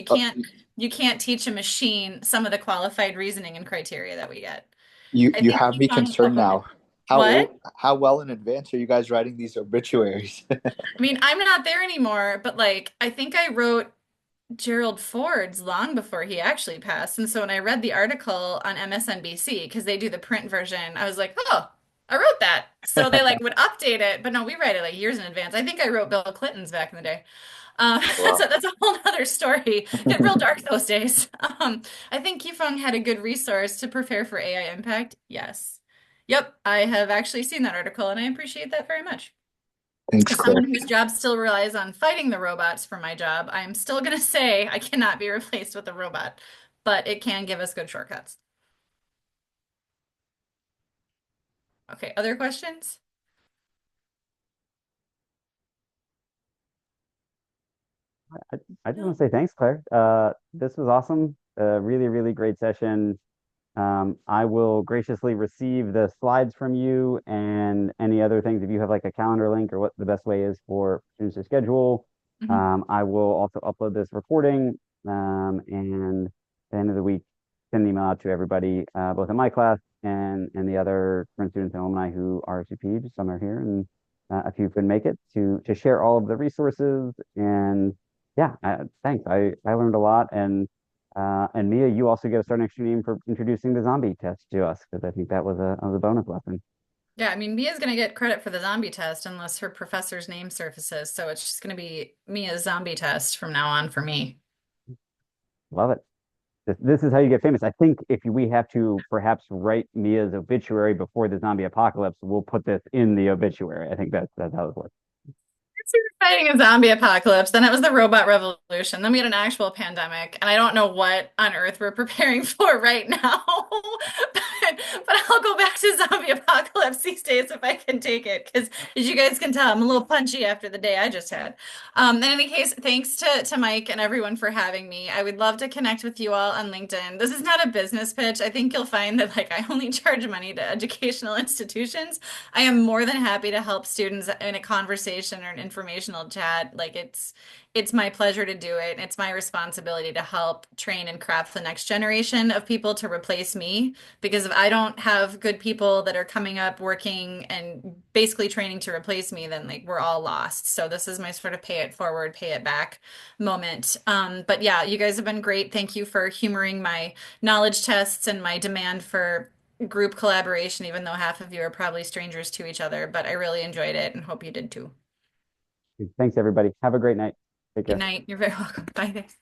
You can't teach a machine some of the qualified reasoning and criteria that we get. I You think have me concerned now. What? How well in advance are you guys writing these obituaries? I mean, I'm not there anymore, but like I think I wrote Gerald Ford's long before he actually passed. And so when I read the article on MSNBC, because they do the print version, I was like, oh, I wrote that. So they like would update it, but no, we write it like years in advance. I think I wrote Bill Clinton's back in the day. Wow. That's a whole other story. Get real dark those days. I think Kifeng had a good resource to prepare for AI impact. Yes. Yep, I have actually seen that article and I appreciate that very much. Thanks, As Claire. someone whose job still relies on fighting the robots for my job, I'm still going to say I cannot be replaced with a robot, but it can give us good shortcuts. Okay, other questions? I just want to say thanks, Claire. This was awesome. Really, really great session. I will graciously receive the slides from you and any other things. If you have like a calendar link or what the best way is for students to schedule, Mhm. I will also upload this recording and at the end of the week, send an email out to everybody, both in my class and the other current students and alumni who RSVP'd. Some are here and a few couldn't make it to share all of the resources. And yeah, thanks. I learned a lot and Mia, you also get a star next to your name for introducing the zombie test to us because I think that was a bonus lesson. Yeah, I mean, Mia's going to get credit for the zombie test unless her professor's name surfaces. So it's just going to be Mia's zombie test from now on for me. Love it. This is how you get famous. I think if we have to perhaps write Mia's obituary before the zombie apocalypse, we'll put this in the obituary. I think that's how it works. We were fighting a zombie apocalypse. Then it was the robot revolution. Then we had an actual pandemic. And I don't know what on earth we're preparing for right now. But I'll go back to zombie apocalypse these days if I can take it. Because as you guys can tell, I'm a little punchy after the day I just had. In any case, thanks to Mike and everyone for having me. I would love to connect with you all on LinkedIn. This is not a business pitch. I think you'll find that like I only charge money to educational institutions. I am more than happy to help students in a conversation or an informational chat. Like it's my pleasure to do it. It's my responsibility to help train and craft the next generation of people to replace me. Because if I don't have good people that are coming up working and basically training to replace me, then like we're all lost. So this is my sort of pay it forward, pay it back moment. But yeah, you guys have been great. Thank you for humoring my knowledge tests and my demand for group collaboration, even though half of you are probably strangers to each other, but I really enjoyed it and hope you did too. Thanks, everybody. Have a great night. Take Good care. night. You're very welcome. Bye. Thanks.